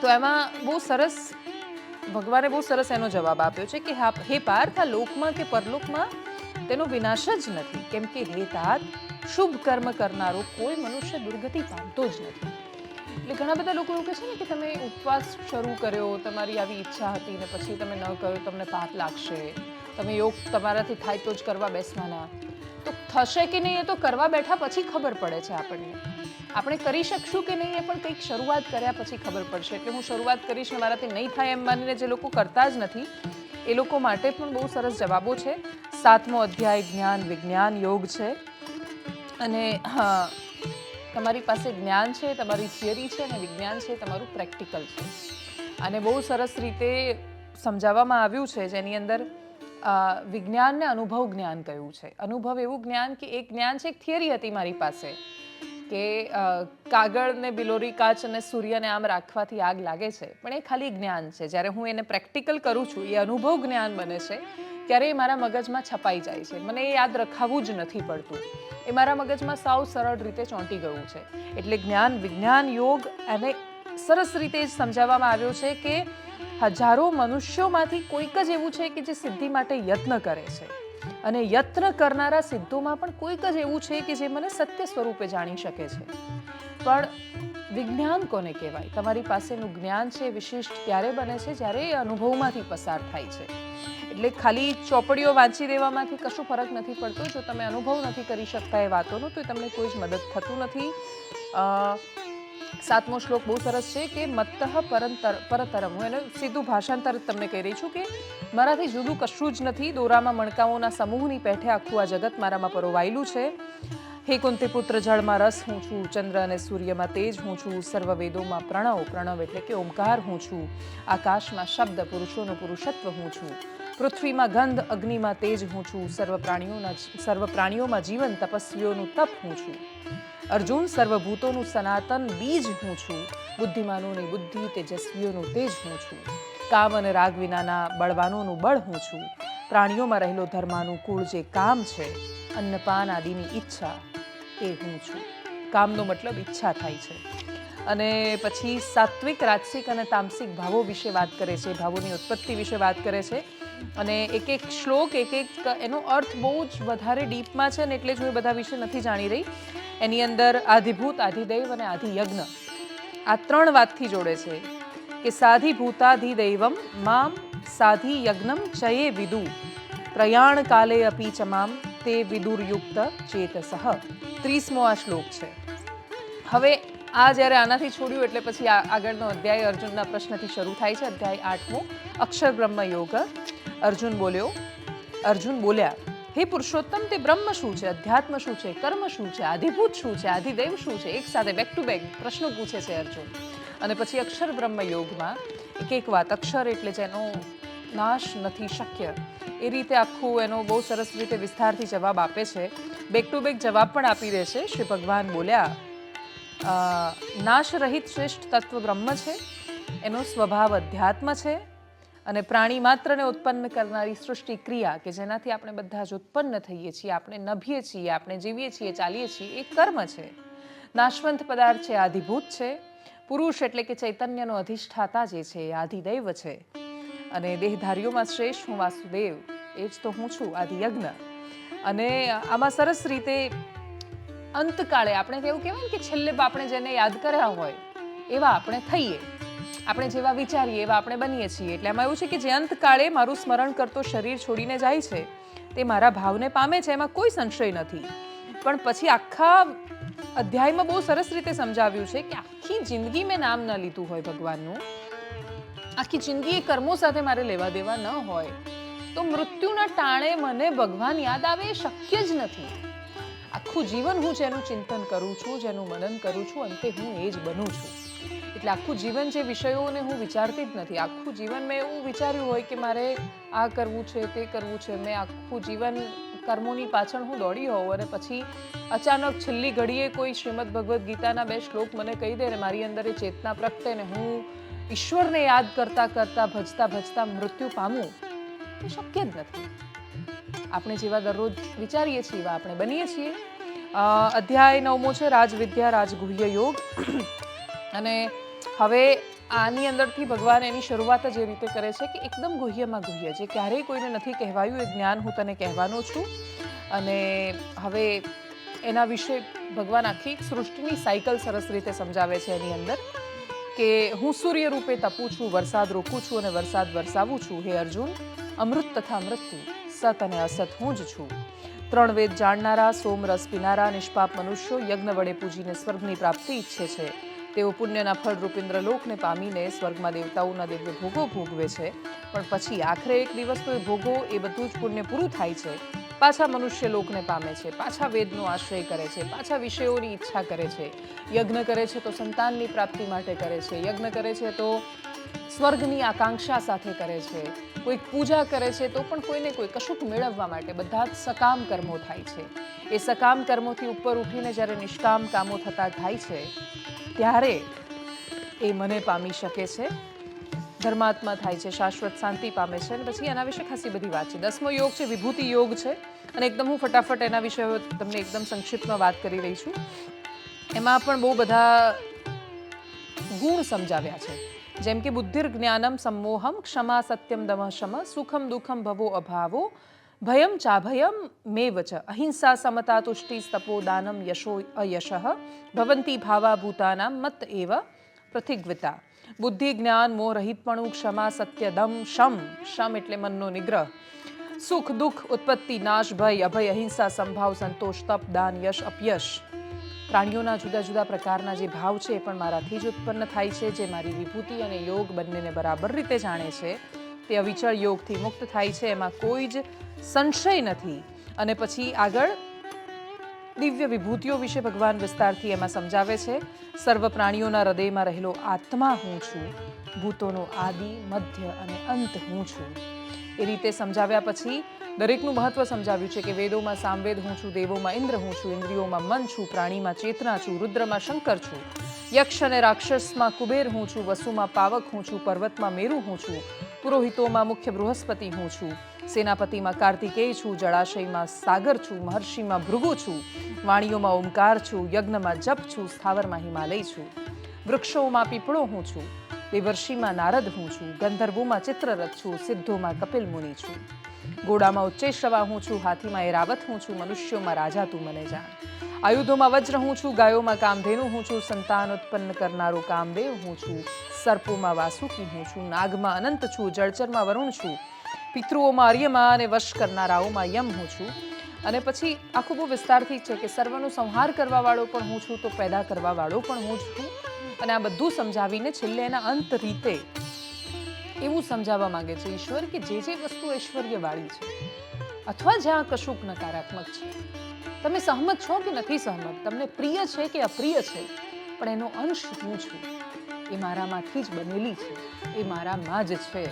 તો એમાં બહુ સરસ ભગવાને બહુ સરસ એનો જવાબ આપ્યો છે કે હે પાર્થ, આ લોકમાં કે પરલોકમાં તેનો વિનાશ જ નથી, કેમ કે હે तात શુભ કર્મ કરનારો કોઈ મનુષ્ય દુર્ગતિ પામતો જ નથી. એટલે ઘણા બધા લોકો એવું કહે છે ને કે તમે ઉપવાસ શરૂ કર્યો, તમારી આવી ઈચ્છા હતી ને પછી તમે ન કર્યો, તમને પાપ લાગશે, તમે યોગ તમારાથી થાય તો જ કરવા બેસવાના. તો થશે કે નહીં એ તો કરવા બેઠા પછી ખબર પડે છે આપણને. આપણે કરી શકશું કે નહીં એ પણ કંઈક શરૂઆત કર્યા પછી ખબર પડશે. એટલે હું શરૂઆત કરીશ ને મારાથી નહીં થાય એમ માનીને જે લોકો કરતા જ નથી એ લોકો માટે પણ બહુ સરસ જવાબો છે. 7મો અધ્યાય જ્ઞાન વિજ્ઞાન યોગ છે. અને હા, તમારી પાસે જ્ઞાન છે, તમારી થિયરી છે, અને વિજ્ઞાન છે તમારું પ્રેક્ટિકલ છે. અને બહુ સરસ રીતે સમજાવવામાં આવ્યું છે જેની અંદર વિજ્ઞાનને અનુભવ જ્ઞાન કહ્યું છે. અનુભવ એવું જ્ઞાન કે એક જ્ઞાન છે, એક થિયરી હતી મારી પાસે કે કાગળ ને બિલોરી કાચ અને સૂર્યને આમ રાખવાથી આગ લાગે છે, પણ એ ખાલી જ્ઞાન છે. જ્યારે હું એને પ્રેક્ટિકલ કરું છું, એ અનુભવ જ્ઞાન બને છે, ત્યારે એ મારા મગજમાં છપાઈ જાય છે. મને એ યાદ રખાવવું જ નથી પડતું, એ મારા મગજમાં સાવ સરળ રીતે ચોંટી ગયું છે. એટલે જ્ઞાન વિજ્ઞાન યોગ અને સરસ રીતે સમજાવવામાં આવ્યો છે કે હજારો મનુષ્યોમાંથી કોઈક જ એવું છે કે જે સિદ્ધિ માટે યત્ન કરે છે, અને યત્ન કરનારા સિદ્ધોમાં પણ કોઈક જ એવું છે કે જે મને સત્ય સ્વરૂપે જાણી શકે છે. પણ વિજ્ઞાન કોને કહેવાય? તમારી પાસેનું જ્ઞાન છે વિશિષ્ટ ત્યારે બને છે જ્યારે એ અનુભવમાંથી પસાર થાય છે. એટલે ખાલી ચોપડીઓ વાંચી દેવામાંથી કશું ફરક નથી પડતો. જો તમે અનુભવ નથી કરી શકતા એ વાતોનો તો તમને કોઈ જ મદદ થતું નથી. 7મો શ્લોક બહુ સરસ છે કે મત્તઃ પરતરમ. હું એને સીધું ભાષાંતર તમને કહી રહી છું કે મારાથી જુદું કશું જ નથી. દોરામાં મણકાઓના સમૂહની પેઠે આખું આ જગત મારામાં પરોવાયેલું છે. હે કુંતી પુત્ર, જળમાં રસ હું છું, ચંદ્ર અને સૂર્યમાં તેજ હું છું, સર્વ વેદોમાં પ્રણવ, પ્રણવ એટલે કે ઓમકાર હું છું, આકાશમાં શબ્દ, પુરુષોનું પુરુષત્વ હું છું, પૃથ્વીમાં ગંધ, અગ્નિમાં તેજ હું છું, સર્વ પ્રાણીઓમાં જીવન, તપસ્વીઓનું તપ હું છું. અર્જુન, સર્વભૂતોનું સનાતન બીજ હું છું, બુદ્ધિમાનોની બુદ્ધિ, તેજસ્વીઓનું તેજ હું છું, કામ અને રાગ વિનાના બળવાનોનું બળ હું છું, પ્રાણીઓમાં રહેલો ધર્માનું કુળ જે કામ છે, અન્નપાન આદિની ઈચ્છા એ હું છું. કામનો મતલબ ઈચ્છા થાય છે. અને પછી સાત્વિક, રાજસિક અને તામસિક ભાવો વિશે વાત કરે છે, ભાવોની ઉત્પત્તિ વિશે વાત કરે છે. અને એક એક શ્લોક એનો અર્થ બહુ જ વધારે ડીપમાં છે ને એટલે જ હું એ બધા વિશે નથી જાણી રહી. એની અંદર આધિભૂત, આધિદૈવ અને આધિયજ્ઞ આ 3 વાતથી જોડે છે કે સાધિભૂતાધિદૈવમ મામ સાધિયજ્ઞમ ચયે વિદુ પ્રયાણ કાલે અપી ચ મામ તે વિદુર્યુક્ત ચેતસઃ. 30મો આ શ્લોક છે. હવે આ જ્યારે આનાથી છોડ્યું એટલે પછી આગળનો અધ્યાય અર્જુનના પ્રશ્નથી શરૂ થાય છે. અધ્યાય 8મો અક્ષર બ્રહ્મ યોગ. અર્જુન બોલ્યા, હે પુરુષોત્તમ, તે બ્રહ્મ શું છે, અધ્યાત્મ શું છે, કર્મ શું છે, આધિભૂત શું છે, આધિદૈવ શું છે? એક સાથે બેક ટુ બેક પ્રશ્નો પૂછે છે અર્જુન. અને પછી અક્ષર બ્રહ્મ યોગમાં એક વાત, અક્ષર એટલે જેનો નાશ નથી શક્ય, એ રીતે આખું એનો બહુ સરસ રીતે વિસ્તારથી જવાબ આપે છે. બેક ટુ બેક જવાબ પણ આપી દે છે. શ્રી ભગવાન બોલ્યા નાશરહિત શ્રેષ્ઠ તત્વ બ્રહ્મ છે, એનો સ્વભાવ અધ્યાત્મ છે, અને પ્રાણી માત્રને ઉત્પન્ન કરનારી સૃષ્ટિ ક્રિયા કે જેનાથી આપણે બધા જ ઉત્પન્ન થઈએ છીએ, આપણે નભીએ છીએ, આપણે જીવીએ છીએ, ચાલીએ છીએ, એ કર્મ છે. નાશવંત પદાર્થ છે, આધિભૂત છે. પુરુષ એટલે કે ચૈતન્યનો અધિષ્ઠાતા જે છે એ આધિદૈવ છે. અને દેહધારીઓમાં શ્રેષ્ઠ હું વાસુદેવ, એ જ તો હું છું, આદિયજ્ઞ. અને આમાં સરસ રીતે અંતકાળે આપણે તો એવું કહેવાય કે છેલ્લે આપણે જેને યાદ કર્યા હોય એવા આપણે થઈએ, આપણે જેવા વિચારીએ એવા આપણે બનીએ છીએ. એટલે એમાં એવું છે કે જે અંતકાળે મારું સ્મરણ કરતો શરીર છોડીને જાય છે તે મારા ભાવને પામે છે, એમાં કોઈ સંશય નથી. પણ પછી આખા અધ્યાયમાં બહુ સરસ રીતે સમજાવ્યું છે કે આખી જિંદગી મેં નામ ન લીધું હોય ભગવાનનું, આખી જિંદગી એ કર્મો સાથે મારે લેવા દેવા ન હોય તો મૃત્યુના ટાણે મને ભગવાન યાદ આવે એ શક્ય જ નથી. આખું જીવન હું જેનું ચિંતન કરું છું, જેનું મનન કરું છું, અંતે હું એ જ બનું છું. એટલે આખું જીવન જે વિષયોને હું વિચારતી જ નથી. આખું જીવન મેં એવું વિચાર્યું હોય કે મારે આ કરવું છે, તે કરવું છે, મેં આખું જીવન કર્મોની પાછળ હું દોડી હોઉં અને પછી અચાનક છેલ્લી ઘડીએ કોઈ શ્રીમદ ભગવદ્ ગીતાના 2 શ્લોક મને કહી દે ને મારી અંદર એ ચેતના પ્રગટે ને હું ઈશ્વરને યાદ કરતા કરતા ભજતા ભજતા મૃત્યુ પામું, એ શક્ય જ નથી. આપણે જેવા દરરોજ વિચારીએ છીએ એવા આપણે બનીએ છીએ. અધ્યાય 9મો છે રાજવિદ્યા રાજગુહ્ય યોગ. અને હવે આની અંદરથી ભગવાન એની શરૂઆત જ એ રીતે કરે છે કે એકદમ ગુહ્યમાં ગુહ્ય, જે ક્યારેય કોઈને નથી કહેવાયું એ જ્ઞાન હું તને કહેવાનો છું. અને હવે એના વિશે ભગવાન આખી સૃષ્ટિની સાયકલ સરસ રીતે સમજાવે છે એની અંદર કે હું સૂર્ય રૂપે તપું છું, વરસાદ રોકું છું અને વરસાદ વરસાવું છું. હે અર્જુન, અમૃત તથા મૃત્યુ, સત અને અસત હું જ છું. 3 વેદ જાણનારા, સોમરસ પીનારા નિષ્પાપ મનુષ્યો યજ્ઞ વડે પૂજીને સ્વર્ગની પ્રાપ્તિ ઈચ્છે છે. તેઓ પુણ્યના ફળરૂપ ઇન્દ્રલોકને પામીને સ્વર્ગમાં દેવતાઓના દિવ્ય ભોગો ભોગવે છે. પણ પછી આખરે એક દિવસ તો એ ભોગો, એ બધું જ પુણ્ય પૂરું થાય છે. પાછા મનુષ્ય લોકને પામે છે, પાછા વેદનો આશ્રય કરે છે, પાછા વિષયોની ઈચ્છા કરે છે. યજ્ઞ કરે છે તો સંતાનની પ્રાપ્તિ માટે કરે છે, યજ્ઞ કરે છે તો સ્વર્ગની આકાંક્ષા સાથે કરે છે, કોઈક પૂજા કરે છે તો પણ કોઈને કોઈ કશુંક મેળવવા માટે. બધા જ સકામ કર્મો થાય છે. એ સકામ કર્મોથી ઉપર ઉઠીને જ્યારે નિષ્કામ કામો થતા થાય છે ત્યારે એ મને પામી શકે છે, ધર્માત્મા થાય છે, શાશ્વત શાંતિ પામે છે. અને પછી એના વિશે ખાસી બધી વાત છે. 10મો યોગ છે વિભૂતિ યોગ છે. અને એકદમ હું ફટાફટ એના વિશે તમને એકદમ સંક્ષિપ્તમાં વાત કરી રહી છું. એમાં પણ બહુ બધા ગુણ સમજાવ્યા છે. જેમ કે બુદ્ધિર જ્ઞાનમ સંમોહમ, ક્ષમા સત્યમ દમઃ શમ, સુખમ દુઃખમ ભવો અભાવો, ભયમ ચાભયમ મેવ ચ, અહિંસા સમતા તુષ્ટિ તપો દાનમ યશો અયશઃ, ભવંતી ભાવા ભૂતાનામ મત એવ પ્રતિગ્વિતા. બુદ્ધિ જ્ઞાન મોહ રહિતપણું, ક્ષમા સત્ય દમ શમ, શમ એટલે મનનો નિગ્રહ, સુખ દુઃખ ઉત્પત્તિ નાશ ભય અભય અહિંસા સંભાવ સંતોષ તપ દાન યશ અપયશ. પ્રાણીઓના જુદા જુદા પ્રકારના જે ભાવ છે એ પણ મારાથી જ ઉત્પન્ન થાય છે. જે મારી વિભૂતિ અને યોગ બંનેને બરાબર રીતે જાણે છે તે અવિચળ યોગથી મુક્ત થાય છે, એમાં કોઈ જ સંશય નથી. અને પછી આગળ દિવ્ય વિભૂતિઓ વિશે ભગવાન વિસ્તારથી એમાં સમજાવે છે. સર્વ પ્રાણીઓના હૃદયમાં રહેલો આત્મા હું છું, ભૂતોનો આદિ મધ્ય અને અંત હું છું. એ રીતે સમજાવ્યા પછી દરેકનું મહત્વ સમજાવ્યું છે કે વેદોમાં સામવેદ હું છું, દેવોમાં ઇન્દ્ર હું છું, ઇન્દ્રિયોમાં મન છું, પ્રાણીમાં ચેતના છું, રુદ્રમાં શંકર છું, યક્ષ અને રાક્ષસમાં કુબેર હું છું, વસુમાં પાવક હું છું, પર્વતમાં મેરુ હું છું, પુરોહિતોમાં મુખ્ય બૃહસ્પતિ હું છું, સેનાપતિમાં કાર્તિકેય છું, જળાશયમાં સાગર છું, મહર્ષિમાં ભૃગુ છું, વાણીઓમાં ઓમકાર છું, યજ્ઞમાં જપ છું, સ્થાવરમાં હિમાલય છું, વૃક્ષોમાં પીપળો હું છું, દેવર્ષિમાં નારદ હું છું, ગંધર્વોમાં ચિત્રરથ છું, સિદ્ધોમાં કપિલ મુનિ છું, ઘોડામાં ઉચ્ચૈશ્રવા હું છું, હાથીમાં એરાવત હું છું, મનુષ્યોમાં રાજા તું મને જાણ, આયુધોમાં વજ્ર હું છું, ગાયોમાં કામધેનુ હું છું, સંતાન ઉત્પન્ન કરનારો કામદેવ હું છું, સર્પોમાં વાસુકી હું છું, નાગમાં અનંત છું, જળચરમાં વરુણ છું, પિતૃઓમાં અર્યમાં અને વશ કરનારાઓમાં યમ હું છું. અને પછી આખું બહુ વિસ્તારથી છે કે સર્વનો સંહાર કરવાવાળો પણ હું છું, તો પેદા કરવાવાળો પણ હું જ છું. અને આ બધું સમજાવીને છેલ્લે એના અંત રીતે એવું સમજાવવા માંગે છે ઈશ્વર કે જે વસ્તુ ઐશ્વર્યવાળી છે અથવા જ્યાં કશુંક નકારાત્મક છે, તમે સહમત છો કે નથી સહમત, તમને પ્રિય છે કે અપ્રિય છે, પણ એનો અંશ હું છું, એ મારામાંથી જ બનેલી છે, એ મારામાં જ છે.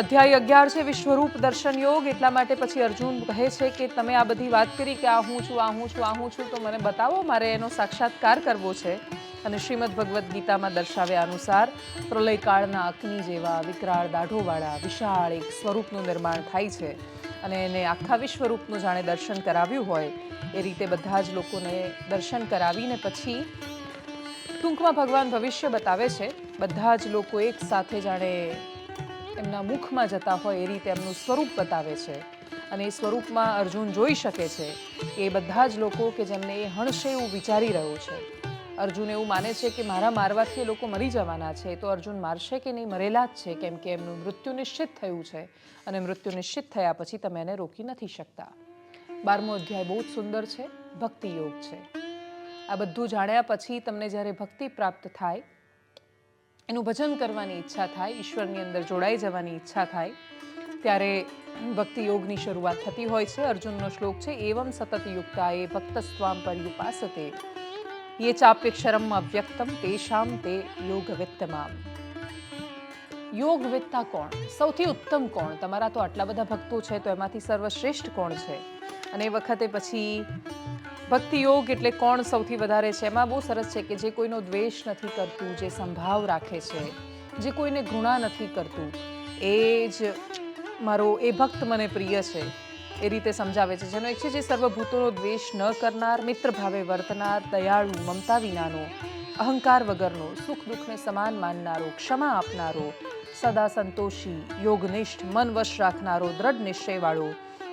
અધ્યાય 11 છે વિશ્વરૂપ દર્શન યોગ. એટલા માટે પછી અર્જુન કહે છે કે તમે આ બધી વાત કરી કે આ હું છું, આ હું છું, આ હું છું, તો મને બતાવો, મારે એનો સાક્ષાત્કાર કરવો છે. અને શ્રીમદ ભગવદ્ ગીતામાં દર્શાવ્યા અનુસાર પ્રલયકાળના અગ્નિ જેવા વિકરાળ દાઢોવાળા વિશાળ એક સ્વરૂપનું નિર્માણ થાય છે. અને એને આખા વિશ્વરૂપનું જાણે દર્શન કરાવ્યું હોય એ રીતે બધા જ લોકોને દર્શન કરાવીને પછી ટૂંકમાં ભગવાન ભવિષ્ય બતાવે છે. બધા જ લોકો એક સાથે જાણે એમના મુખમાં જતા હોય એ રીતે એમનું સ્વરૂપ બતાવે છે. અને એ સ્વરૂપમાં અર્જુન જોઈ શકે છે કે એ બધા જ લોકો કે જેમને એ હણશે એવું વિચારી રહ્યું છે. અર્જુન એવું માને છે કે મારા મારવાથી એ લોકો મરી જવાના છે, તો અર્જુન મારશે કે નહીં, મરેલા જ છે, કેમ કે એમનું મૃત્યુ નિશ્ચિત થયું છે. અને મૃત્યુ નિશ્ચિત થયા પછી તમે એને રોકી નથી શકતા. 12મો અધ્યાય બહુ જ સુંદર છે, ભક્તિ યોગ છે. આ બધું જાણ્યા પછી તમને જ્યારે ભક્તિ પ્રાપ્ત થાય, એનું ભજન કરવાની ઈચ્છા થાય, ઈશ્વરની અંદર જોડાઈ જવાની ઈચ્છા થાય, ત્યારે ભક્તિ યોગની શરૂઆત થતી હોય છે. અર્જુનનો શ્લોક છે, એવમ સતત યુક્તા એ ભક્તસ્ત્વામ પર્યુપાસતે યે ચાપ્યક્ષરમ અવ્યક્તમ તેષામ તે યોગવિત્તમામ. યોગવિત્તા કોણ? સૌથી ઉત્તમ કોણ? તમારા તો આટલા બધા ભક્તો છે, તો એમાંથી સર્વશ્રેષ્ઠ કોણ છે? અને એ વખતે પછી ભક્તિ યોગ એટલે કોણ સૌથી વધારે છે? એમાં બહુ સરસ છે કે જે કોઈનો દ્વેષ નથી કરતું, જે સંભાવ રાખે છે, જે કોઈને ઘૃણા નથી કરતું, એ જ મારો એ ભક્ત મને પ્રિય છે, એ રીતે સમજાવે છે. જેનો એક છે જે સર્વભૂતોનો દ્વેષ ન કરનાર, મિત્ર ભાવે વર્તનાર, દયાળુ, મમતા વિનાનો, અહંકાર વગરનો, સુખ દુઃખને સમાન માનનારો, ક્ષમા આપનારો, સદા સંતોષી, યોગનિષ્ઠ, મન વશ રાખનારો, દ્રઢ નિશ્ચયવાળો,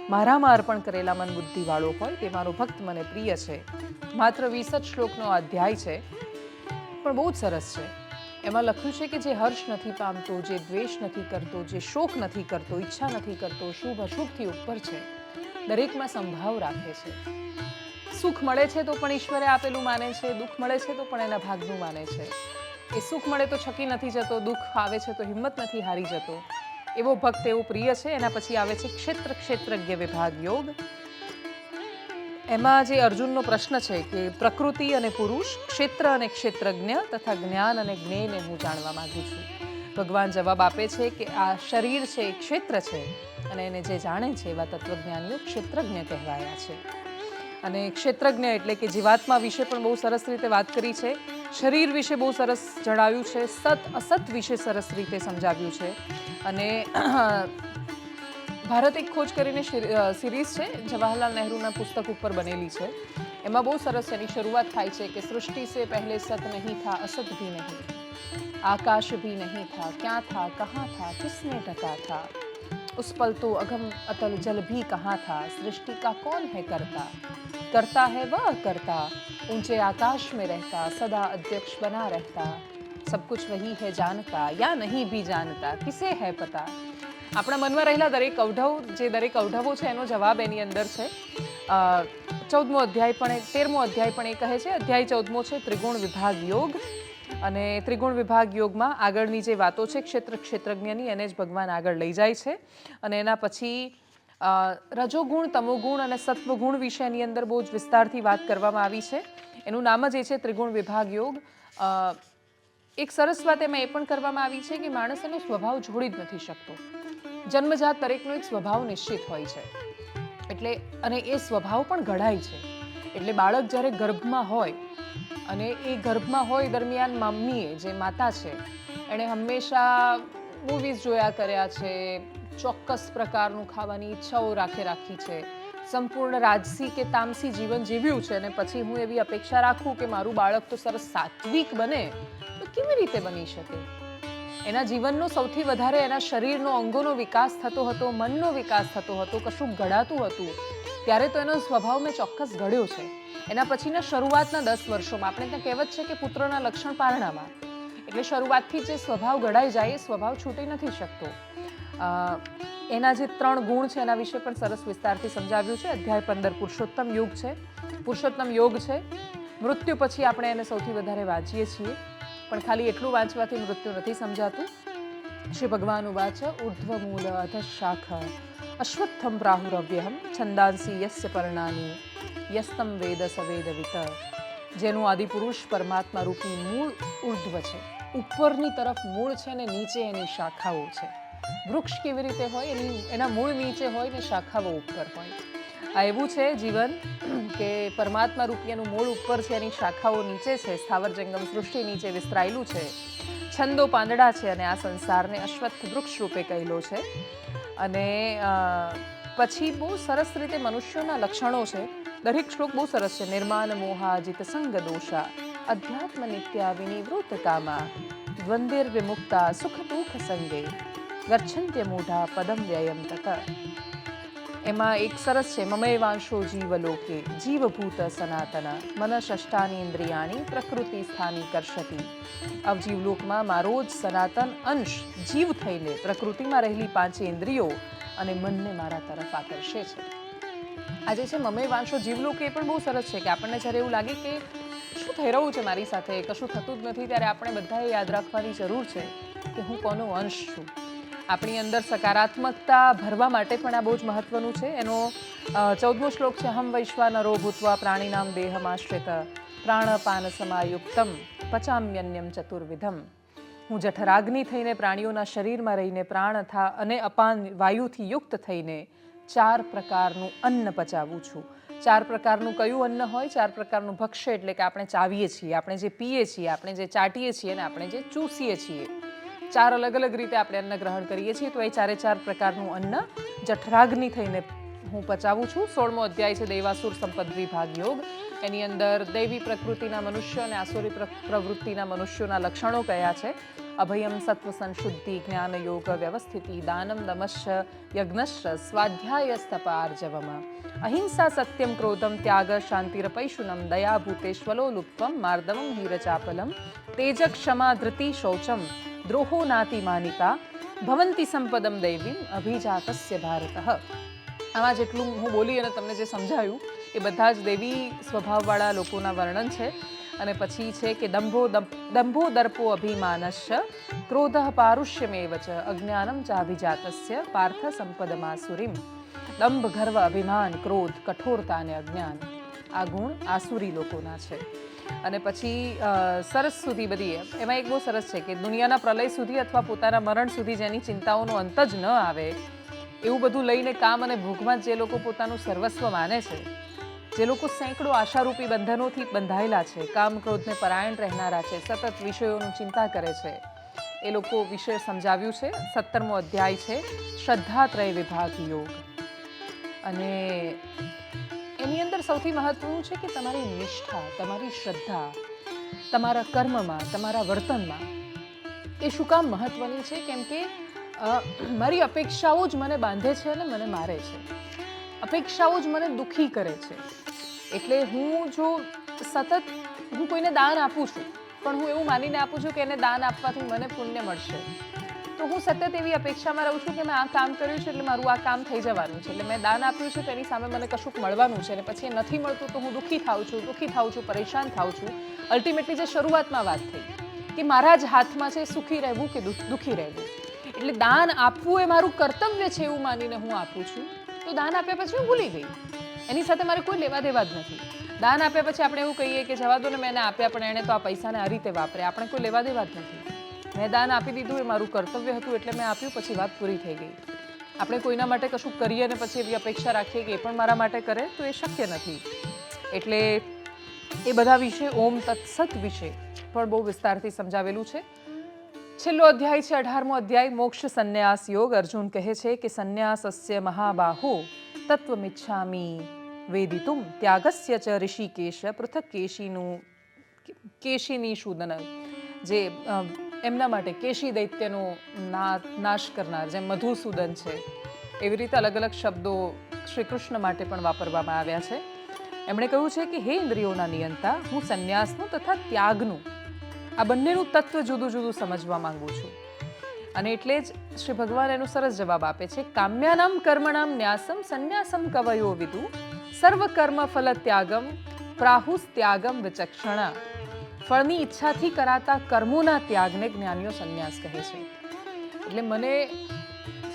મારામાં અર્પણ કરેલા મન બુદ્ધિવાળો હોય તે મારો ભક્ત મને પ્રિય છે. માત્ર 20 શ્લોકનો અધ્યાય છે, પણ બહુ જ સરસ છે. એમાં લખ્યું છે કે જે હર્ષ નથી પામતો, જે દ્વેષ નથી કરતો, જે શોક નથી કરતો, ઈચ્છા નથી કરતો, શુભ અશુભથી ઉપર છે, દરેકમાં સંભાવ રાખે છે. સુખ મળે છે તો પણ ઈશ્વરે આપેલું માને છે, દુઃખ મળે છે તો પણ એના ભાગનું માને છે. એ સુખ મળે તો છકી નથી જતો, દુઃખ આવે છે તો હિંમત નથી હારી જતો. એવો ભક્ત, એવો પ્રિય છે. એના પછી આવે છે ક્ષેત્ર ક્ષેત્રજ્ઞ વિભાગ યોગ. એમાં જે અર્જુનનો પ્રશ્ન છે કે પ્રકૃતિ અને પુરુષ, ક્ષેત્ર અને ક્ષેત્રજ્ઞ તથા જ્ઞાન અને જ્ઞેયને હું જાણવા માંગુ છું. ભગવાન જવાબ આપે છે કે આ શરીર છે એ ક્ષેત્ર છે, અને એને જે જાણે છે એવા તત્વજ્ઞાનીઓ ક્ષેત્રજ્ઞ કહેવાયા છે. અને ક્ષેત્રજ્ઞ એટલે કે જીવાત્મા વિશે પણ બહુ સરસ રીતે વાત કરી છે, શરીર વિશે બહુ સરસ જણાવ્યું છે, સત અસત વિશે સરસ રીતે સમજાવ્યું છે. અને ભારત એક ખોજ કરીને સિરીઝ છે, જવાહરલાલ નહેરુના પુસ્તક ઉપર બનેલી છે. એમાં બહુ સરસ એની શરૂઆત થાય છે કે સૃષ્ટિ સે પહેલે સત નહીં થા, અસત ભી નહીં, आकाश भी नहीं था, क्या था, कहाँ था, किसने ढका था, उस पल तो अगम अतल जल भी कहाँ था, सृष्टि का कौन है करता, करता है वह करता, ऊंचे आकाश में रहता, सदा अध्यक्ष बना रहता, सब कुछ वही है जानता या नहीं भी जानता, किसे है पता. આપણા મનમાં રહેલા દરેક અવઢવ, જે દરેક અવઢવો છે એનો જવાબ એની અંદર છે. 14મો અધ્યાય પણ 13મો અધ્યાય પણ એ કહે છે. અધ્યાય 14મો છે ત્રિગુણ વિભાગ યોગ. અને ત્રિગુણ વિભાગ યોગમાં આગળની જે વાતો છે ક્ષેત્ર ક્ષેત્રજ્ઞની, એને જ ભગવાન આગળ લઈ જાય છે. અને એના પછી રજોગુણ, તમોગુણ અને સત્વગુણ વિશે એની અંદર બહુ જ વિસ્તારથી વાત કરવામાં આવી છે. એનું નામ જ એ છે ત્રિગુણ વિભાગ યોગ. એક સરસ વાત એમાં એ પણ કરવામાં આવી છે કે માણસ એનો સ્વભાવ છોડી જ નથી શકતો. જન્મજાત દરેકનો એક સ્વભાવ નિશ્ચિત હોય છે, એટલે અને એ સ્વભાવ પણ ઘડાય છે. એટલે બાળક જ્યારે ગર્ભમાં હોય અને એ ગર્ભમાં હોય દરમિયાન મમ્મીએ, જે માતા છે, એણે હંમેશા મૂવીઝ જોયા કર્યા છે, ચોક્કસ પ્રકારનું ખાવાની ઈચ્છાઓ રાખી છે, સંપૂર્ણ રાજસી કે તામસી જીવન જીવ્યું છે, અને પછી હું એવી અપેક્ષા રાખું કે મારું બાળક તો સરસ સાત્વિક બને, તો કેવી રીતે બની શકે? એના જીવનનો સૌથી વધારે એના શરીરનો, અંગોનો વિકાસ થતો હતો, મનનો વિકાસ થતો હતો, કશું ઘડાતું હતું, ત્યારે તો એનો સ્વભાવ મેં ચોક્કસ ઘડ્યો છે. એના પછીના શરૂઆતના 10 વર્ષોમાં આપણે ત્યાં કહેવત છે કે પુત્રના લક્ષણ પારણામાં, એટલે શરૂઆતથી જે સ્વભાવ ઘડાઈ જાય એ સ્વભાવ છૂટી નથી શકતો. એના જે 3 ગુણ છે એના વિશે પણ સરસ વિસ્તારથી સમજાવ્યું છે. અધ્યાય 15 પુરુષોત્તમ યોગ છે. પુરુષોત્તમ યોગ છે. મૃત્યુ પછી આપણે એને સૌથી વધારે વાંચીએ છીએ, પણ ખાલી એટલું વાંચવાથી મૃત્યુ નથી સમજાતું. શ્રી ભગવાન ઉવાચ ઉર્ધ્વમૂલ અધઃશાખ અશ્વત્થમ પ્રાહુરવ્યહમ છંદાંસી યસ્ય પર્ણાની યસ્તમ વેદ સવેદવિત. જેનું આદિપુરુષ પરમાત્મા રૂપી મૂળ ઉર્ધ્વ છે, ઉપરની તરફ મૂળ છે, અને નીચે એની શાખાઓ છે. વૃક્ષ કેવી રીતે હોય, એના મૂળ નીચે હોય ને શાખાઓ ઉપર હોય. આ એવું છે જીવન કે પરમાત્મા રૂપી એનું મૂળ ઉપર છે, એની શાખાઓ નીચે છે, સ્થાવર જંગમ સૃષ્ટિ નીચે વિસ્તરાયેલું છે, છંદો પાંદડા છે, અને આ સંસારને અશ્વત્થ વૃક્ષ રૂપે કહેલો છે. અને પછી બહુ સરસ રીતે મનુષ્યોના લક્ષણો છે. દરેક શ્લોક બહુ સરસ છે. નિર્માન મોહા જિત સંગ દોષા અધ્યાત્મ નિત્યા વિનિવૃત કામા દ્વંદ્વેર વિમુક્તા સુખ દુઃખ સંગે ગચ્છન્ત્ય મૂઢા પદમ વ્યયમ તત. એમાં એક સરસ છે, મમૈવાંશો જીવલોકે જીવભૂત સનાતન મન ષષ્ઠાની ઇન્દ્રિયાણી પ્રકૃતિ સ્થાની કરશતી. અવજીવલોકમાં મારો જ સનાતન અંશ જીવ થઈને પ્રકૃતિમાં રહેલી 5 ઇન્દ્રિયો અને મનને મારા તરફ આકર્ષે છે. આજે છે મમૈવાંશો જીવલોક, એ પણ બહુ સરસ છે કે આપણને જ્યારે એવું લાગે કે શું થઈ રહ્યું છે મારી સાથે, કશું થતું જ નથી, ત્યારે આપણે બધાએ યાદ રાખવાની જરૂર છે કે હું કોનો અંશ છું. આપણી અંદર સકારાત્મકતા ભરવા માટે પણ આ બહુ જ મહત્વનું છે. એનો 14મો શ્લોક છે, હમ વૈશ્વાનરો ભૂત્વા પ્રાણીનામ દેહમાશ્રિત પ્રાણપાન સમાયુક્તમ પચામ્યન્યમ ચતુર્વિધમ. હું જઠરાગ્નિ થઈને પ્રાણીઓના શરીરમાં રહીને પ્રાણ અને અપાન વાયુથી યુક્ત થઈને 4 પ્રકારનું અન્ન પચાવું છું. 4 પ્રકારનું કયું અન્ન હોય? 4 પ્રકારનું ભક્ષ્ય એટલે કે આપણે ચાવીએ છીએ, આપણે જે પીએ છીએ, આપણે જે ચાટીએ છીએ અને આપણે જે ચૂસીએ છીએ. 4 અલગ અલગ રીતે આપણે અન્ન ગ્રહણ કરીએ છીએ. તો એ 4 પ્રકારનું અન્ન જઠરાગ્નિ થઈને હું પચાવું છું. 16મો અધ્યાય છે દૈવાસુર સંપદ વિભાગ યોગ. એની અંદર દૈવી પ્રકૃતિના મનુષ્ય અને આસુરી પ્રવૃત્તિના મનુષ્યોના લક્ષણો કયા છે. અભયમ સત્વ સંશુદ્ધિ જ્ઞાન યોગ વ્યવસ્થિતિ દાનમ દમશ્ચ યજ્ઞશ્ચ સ્વાધ્યાયસ્તપાર્જવમ અહિંસા સત્યમ ક્રોધમ ત્યાગ શાંતિરપૈશુનમ દયા ભૂતેશ્વલો લુપ્તમ માર્દવમ હીરચાપલમ તેજ ક્ષમા ધૃતિ શૌચમ દ્રોહો નાતિ માનિકા ભવંતી સંપદમ દૈવીમ અભિજાતસ્ય ભારતઃ. આમાં જેટલું હું બોલી અને તમને જે સમજાયું એ બધા જ દૈવી સ્વભાવવાળા લોકોના વર્ણન છે. અને પછી છે કે દંભો દર્પો અભિમાનશ્ચ ક્રોધઃ પારુષ્યમેવ ચ અજ્ઞાનમ ચાભિજાતસ્ય પાર્થ સંપદમાસુરીમ. દંભ, ગર્વ, અભિમાન, ક્રોધ, કઠોરતા અને અજ્ઞાન આ ગુણ આસુરી લોકોના છે. અને પછી સરસ સુધી બધી એમાં એક બહુ સરસ છે કે દુનિયાના પ્રલય સુધી અથવા પોતાના મરણ સુધી જેની ચિંતાઓનો અંત જ ન આવે એવું બધું લઈને કામ અને ભૂખમાં જે લોકો પોતાનું સર્વસ્વ માને છે, જે લોકો સેંકડો આશારૂપી બંધનોથી બંધાયેલા છે, કામ ક્રોધને પરાયણ રહેનારા છે, સતત વિષયોનું ચિંતા કરે છે, એ લોકો વિશે સમજાવ્યું છે. 17મો અધ્યાય છે શ્રદ્ધાત્રય વિભાગ યોગ. અને એની અંદર સૌથી મહત્વનું છે કે તમારી નિષ્ઠા, તમારી શ્રદ્ધા તમારા કર્મમાં, તમારા વર્તનમાં એ શું કામ મહત્વની છે? કેમ કે મારી અપેક્ષાઓ જ મને બાંધે છે અને મને મારે છે. અપેક્ષાઓ જ મને દુઃખી કરે છે. એટલે હું જો સતત હું કોઈને દાન આપું છું પણ હું એવું માનીને આપું છું કે એને દાન આપવાથી મને પુણ્ય મળશે, તો હું સતત એવી અપેક્ષામાં રહું છું કે મેં આ કામ કર્યું છે એટલે મારું આ કામ થઈ જવાનું છે, એટલે મેં દાન આપ્યું છે તેની સામે મને કશુંક મળવાનું છે, અને પછી એ નથી મળતું તો હું દુઃખી થાઉં છું, પરેશાન થાઉં છું. અલ્ટિમેટલી જે શરૂઆતમાં વાત થઈ કે મારા જ હાથમાં છે સુખી રહેવું કે દુઃખી રહેવું. એટલે દાન આપવું એ મારું કર્તવ્ય છે એવું માનીને હું આપું છું. તો દાન આપ્યા પછી હું ભૂલી ગઈ, એની સાથે મારે કોઈ લેવા દેવા જ નથી. દાન આપ્યા પછી આપણે એવું કહીએ કે જવા દો ને, મેં એને આપ્યા પણ એણે તો આ પૈસાને આ રીતે વાપરે, આપણે કોઈ લેવા દેવા જ નથી. મેં દાન આપી દીધું, એ મારું કર્તવ્ય હતું એટલે મેં આપ્યું, પછી વાત પૂરી થઈ ગઈ. આપણે કોઈના માટે કશું કરીએ અને પછી એવી અપેક્ષા રાખીએ કે એ પણ મારા માટે કરે, તો એ શક્ય નથી. એટલે એ બધા વિશે ઓમ તત્સત વિશે પણ બહુ વિસ્તારથી સમજાવેલું છે. છેલ્લો અધ્યાય છે 18મો અધ્યાય મોક્ષ સંન્યાસ યોગ. અર્જુન કહે છે કે સંન્યાસસ્ય મહાબાહો તત્વમિચ્છામિ વેદિતુમ ત્યાગસ્ય ચ ઋષિકેશ પૃથક કેશીની શૂદન. જે એમના માટે કેશી દૈત્યનો નાશ કરનાર જેમ મધુસૂદન છે, એવી રીતે અલગ અલગ શબ્દો શ્રી કૃષ્ણ માટે પણ વાપરવામાં આવ્યા છે. એમણે કહ્યું છે કે હે ઇન્દ્રિયોના નિયંતા, હું સંન્યાસનું તથા ત્યાગનું આ બંનેનું તત્વ જુદું જુદું સમજવા માંગુ છું. અને એટલે જ શ્રી ભગવાન એનો સરસ જવાબ આપે છે. કામ્યાનામ કર્મણામ ન્યાસમ સંન્યાસમ કવયો વિદુ સર્વ કર્મ ફલ ત્યાગમ પ્રાહુસ ત્યાગમ વિચક્ષણા. ફળની ઈચ્છાથી કરાતા કર્મોના ત્યાગને જ્ઞાનીઓ સંન્યાસ કહે છે. એટલે મને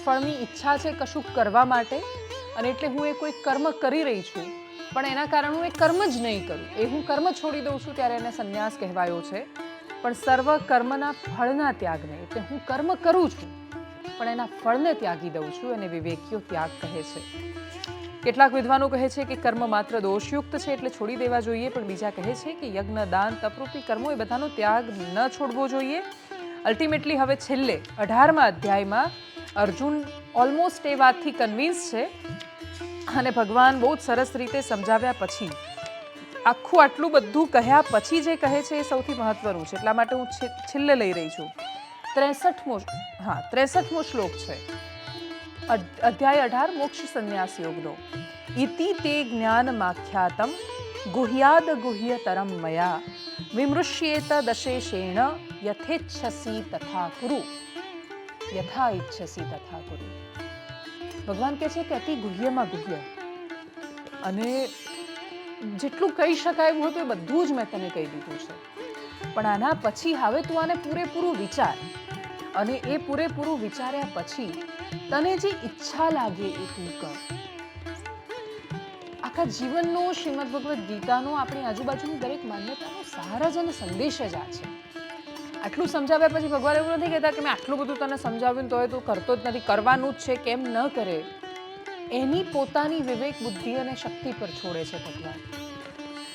ફળની ઈચ્છા છે કશું કરવા માટે, અને એટલે હું એ કોઈ કર્મ કરી રહી છું પણ એના કારણે હું એ કર્મ જ નહીં કરું, એ હું કર્મ છોડી દઉં છું, ત્યારે એને સંન્યાસ કહેવાયો છે. પણ સર્વ કર્મના ફળના ત્યાગને, એટલે હું કર્મ કરું છું પણ એના ફળને ત્યાગી દઉં છું, અને વિવેકીઓ ત્યાગ કહે છે. કેટલાક વિદ્વાનો કહે છે કે કર્મ માત્ર દોષયુક્ત છે એટલે છોડી દેવા જોઈએ, પણ બીજા કહે છે કે યજ્ઞ, દાન, તપરૂપી કર્મો એ બધાનો ત્યાગ ન છોડવો જોઈએ. અલ્ટિમેટલી હવે છેલ્લે 18મા અધ્યાયમાં અર્જુન ઓલમોસ્ટ એ વાતથી કન્વિન્સ છે, અને ભગવાન બહુ જ સરસ રીતે સમજાવ્યા પછી, આખું આટલું બધું કહ્યા પછી જે કહે છે એ સૌથી મહત્વનું છે. એટલા માટે હું છેલ્લે લઈ રહી છું. 63મો શ્લોક છે, અધ્યાય 18, મોક્ષ સંન્યાસ યોગનો. ઇતિ તે જ્ઞાનમાખ્યાતમ ગુહ્યાદ ગુહ્યતરમ મયા વિમૃશ્યેત દશેષેણ યથેચ્છસી તથા કુરુ. યથા ઈચ્છસી તથા કુરુ. ભગવાન કહે છે કે અતિ ગુહ્યમાં ગુહ્ય, અને જેટલું કહી શકાય એવું હતું એ બધું જ મેં તને કહી દીધું છે. પણ આના પછી હવે તું આને પૂરેપૂરું વિચાર, અને એ પૂરેપૂરું વિચાર્યા પછી તને જે ઈચ્છા લાગે એ તું કર. આખા જીવનનો શ્રીમદ ભગવદ્ ગીતાનો આપણી આજુબાજુની દરેક માન્યતાનો સાર જ અને સંદેશ જ આ છે. આટલું સમજાવ્યા પછી ભગવાન એવું નથી કહેતા કે મેં આટલું બધું તને સમજાવ્યું તો તું કરતો જ નથી, કરવાનું જ છે, કેમ ન કરે. એની પોતાની વિવેક, બુદ્ધિ અને શક્તિ પર છોડે છે ભગવાન.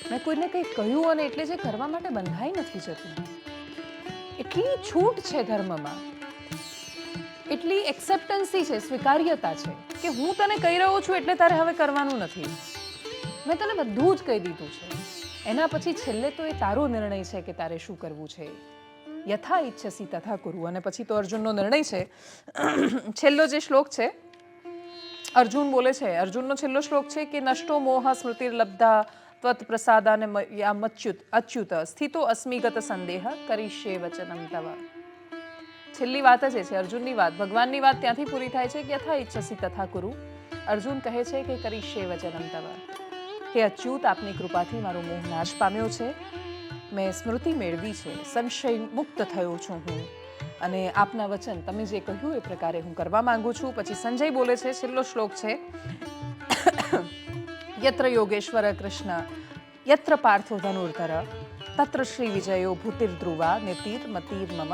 મેં કોઈને કંઈ કહ્યું અને એટલે જે કરવા માટે બંધાઈ નથી જતું. એટલી છૂટ છે ધર્મમાં, એટલી એક્સેપ્ટન્સી છે, સ્વીકાર્યતા છે કે હું તને કહી રહ્યો છું એટલે તારે હવે કરવાનું નથી. મેં તને બધું જ કહી દીધું છે. એના પછી છેલ્લે તો એ તારો નિર્ણય છે કે તારે શું કરવું છે. યથા ઈચ્છસી તથા કુરુ. અને પછી તો અર્જુનનો નિર્ણય છે. છેલ્લો જે શ્લોક છે, અર્જુન બોલે છે, અર્જુનનો છેલ્લો શ્લોક છે કે નષ્ટો મોહ સ્મૃતિર્લબ્ધા ત્વત પ્રસાદાન અચ્યુત સ્થિતો અસ્મિગત સંદેહ કરીષ્યે વચનમ તવ. છેલ્લી વાત જ છે અર્જુનની વાત. ભગવાનની વાત ત્યાંથી પૂરી થાય છે કે યથા ઈચ્છસી તથા કુરુ. અર્જુન કહે છે કે કરીષ્યે વચનમ તવ. હે અચ્યુત, આપની કૃપાથી મારો મોહ નાશ પામ્યો છે, મેં સ્મૃતિ મેળવી છે, સંશય મુક્ત થયો છું હું, અને આપના વચન તમે જે કહ્યું એ પ્રકારે હું કરવા માંગુ છું. પછી સંજય બોલે છે, છેલ્લો શ્લોક છે, યત્ર યોગેશ્વર કૃષ્ણ યત્ર પાર્થો ધનુર્ધર તત્ર શ્રી વિજયો ભૂતિર્ધ્રુવા નીતિર મતિર મમ.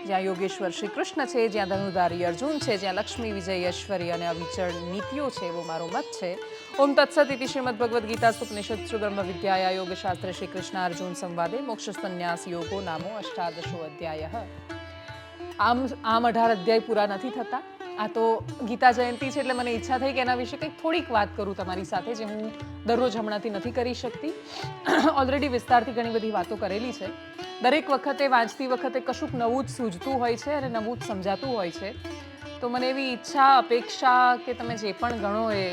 જ્યાં યોગેશ્વર શ્રી કૃષ્ણ છે, જ્યાં ધનુર્ધારી અર્જુન છે, જ્યાં લક્ષ્મી, વિજય, ઐશ્વર્ય અને અવિચળ નીતિઓ છે, એવો મારો મત છે. ઓમ તત્સત ઇતિ શ્રીમદ ભગવદ્ ગીતા ઉપનિષત્સુ બ્રહ્મ વિદ્યાયા યોગશાસ્ત્રે શ્રી કૃષ્ણ અર્જુન સંવાદે મોક્ષ સંન્યાસ યોગો નામો અષ્ટાદશો અધ્યાય. આમ 18 અધ્યાય પૂરા નથી થતા. આ તો ગીતા જયંતિ છે એટલે મને ઈચ્છા થઈ કે એના વિશે કંઈક થોડીક વાત કરું તમારી સાથે, જે હું દરરોજ હમણાંથી નથી કરી શકતી. ઓલરેડી વિસ્તારથી ઘણી બધી વાતો કરેલી છે. દરેક વખતે વાંચતી વખતે કશુંક નવું જ સૂઝતું હોય છે અને નવું જ સમજાતું હોય છે. તો મને એવી ઈચ્છા, અપેક્ષા કે તમે જે પણ ગણો એ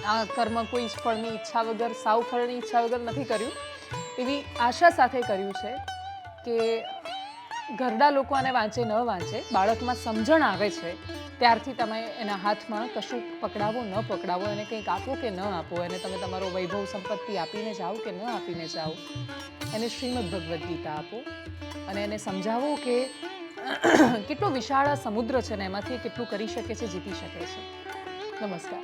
આ કર્મ કોઈ ફળની ઈચ્છા વગર, સાવ ફળની ઈચ્છા વગર નથી કર્યું. એવી આશા સાથે કર્યું છે કે ઘરડા લોકો આને વાંચે ન વાંચે, બાળકમાં સમજણ આવે છે ત્યારથી તમે એના હાથમાં કશું પકડાવો ન પકડાવો, એને કંઈક આપો કે ન આપો, એને તમે તમારો વૈભવ સંપત્તિ આપીને જાઓ કે ન આપીને જાઓ, એને શ્રીમદ ભગવદ્ ગીતા આપો અને એને સમજાવો કે કેટલો વિશાળ સમુદ્ર છે ને એમાંથી કેટલું કરી શકે છે, જીતી શકે છે. નમસ્કાર.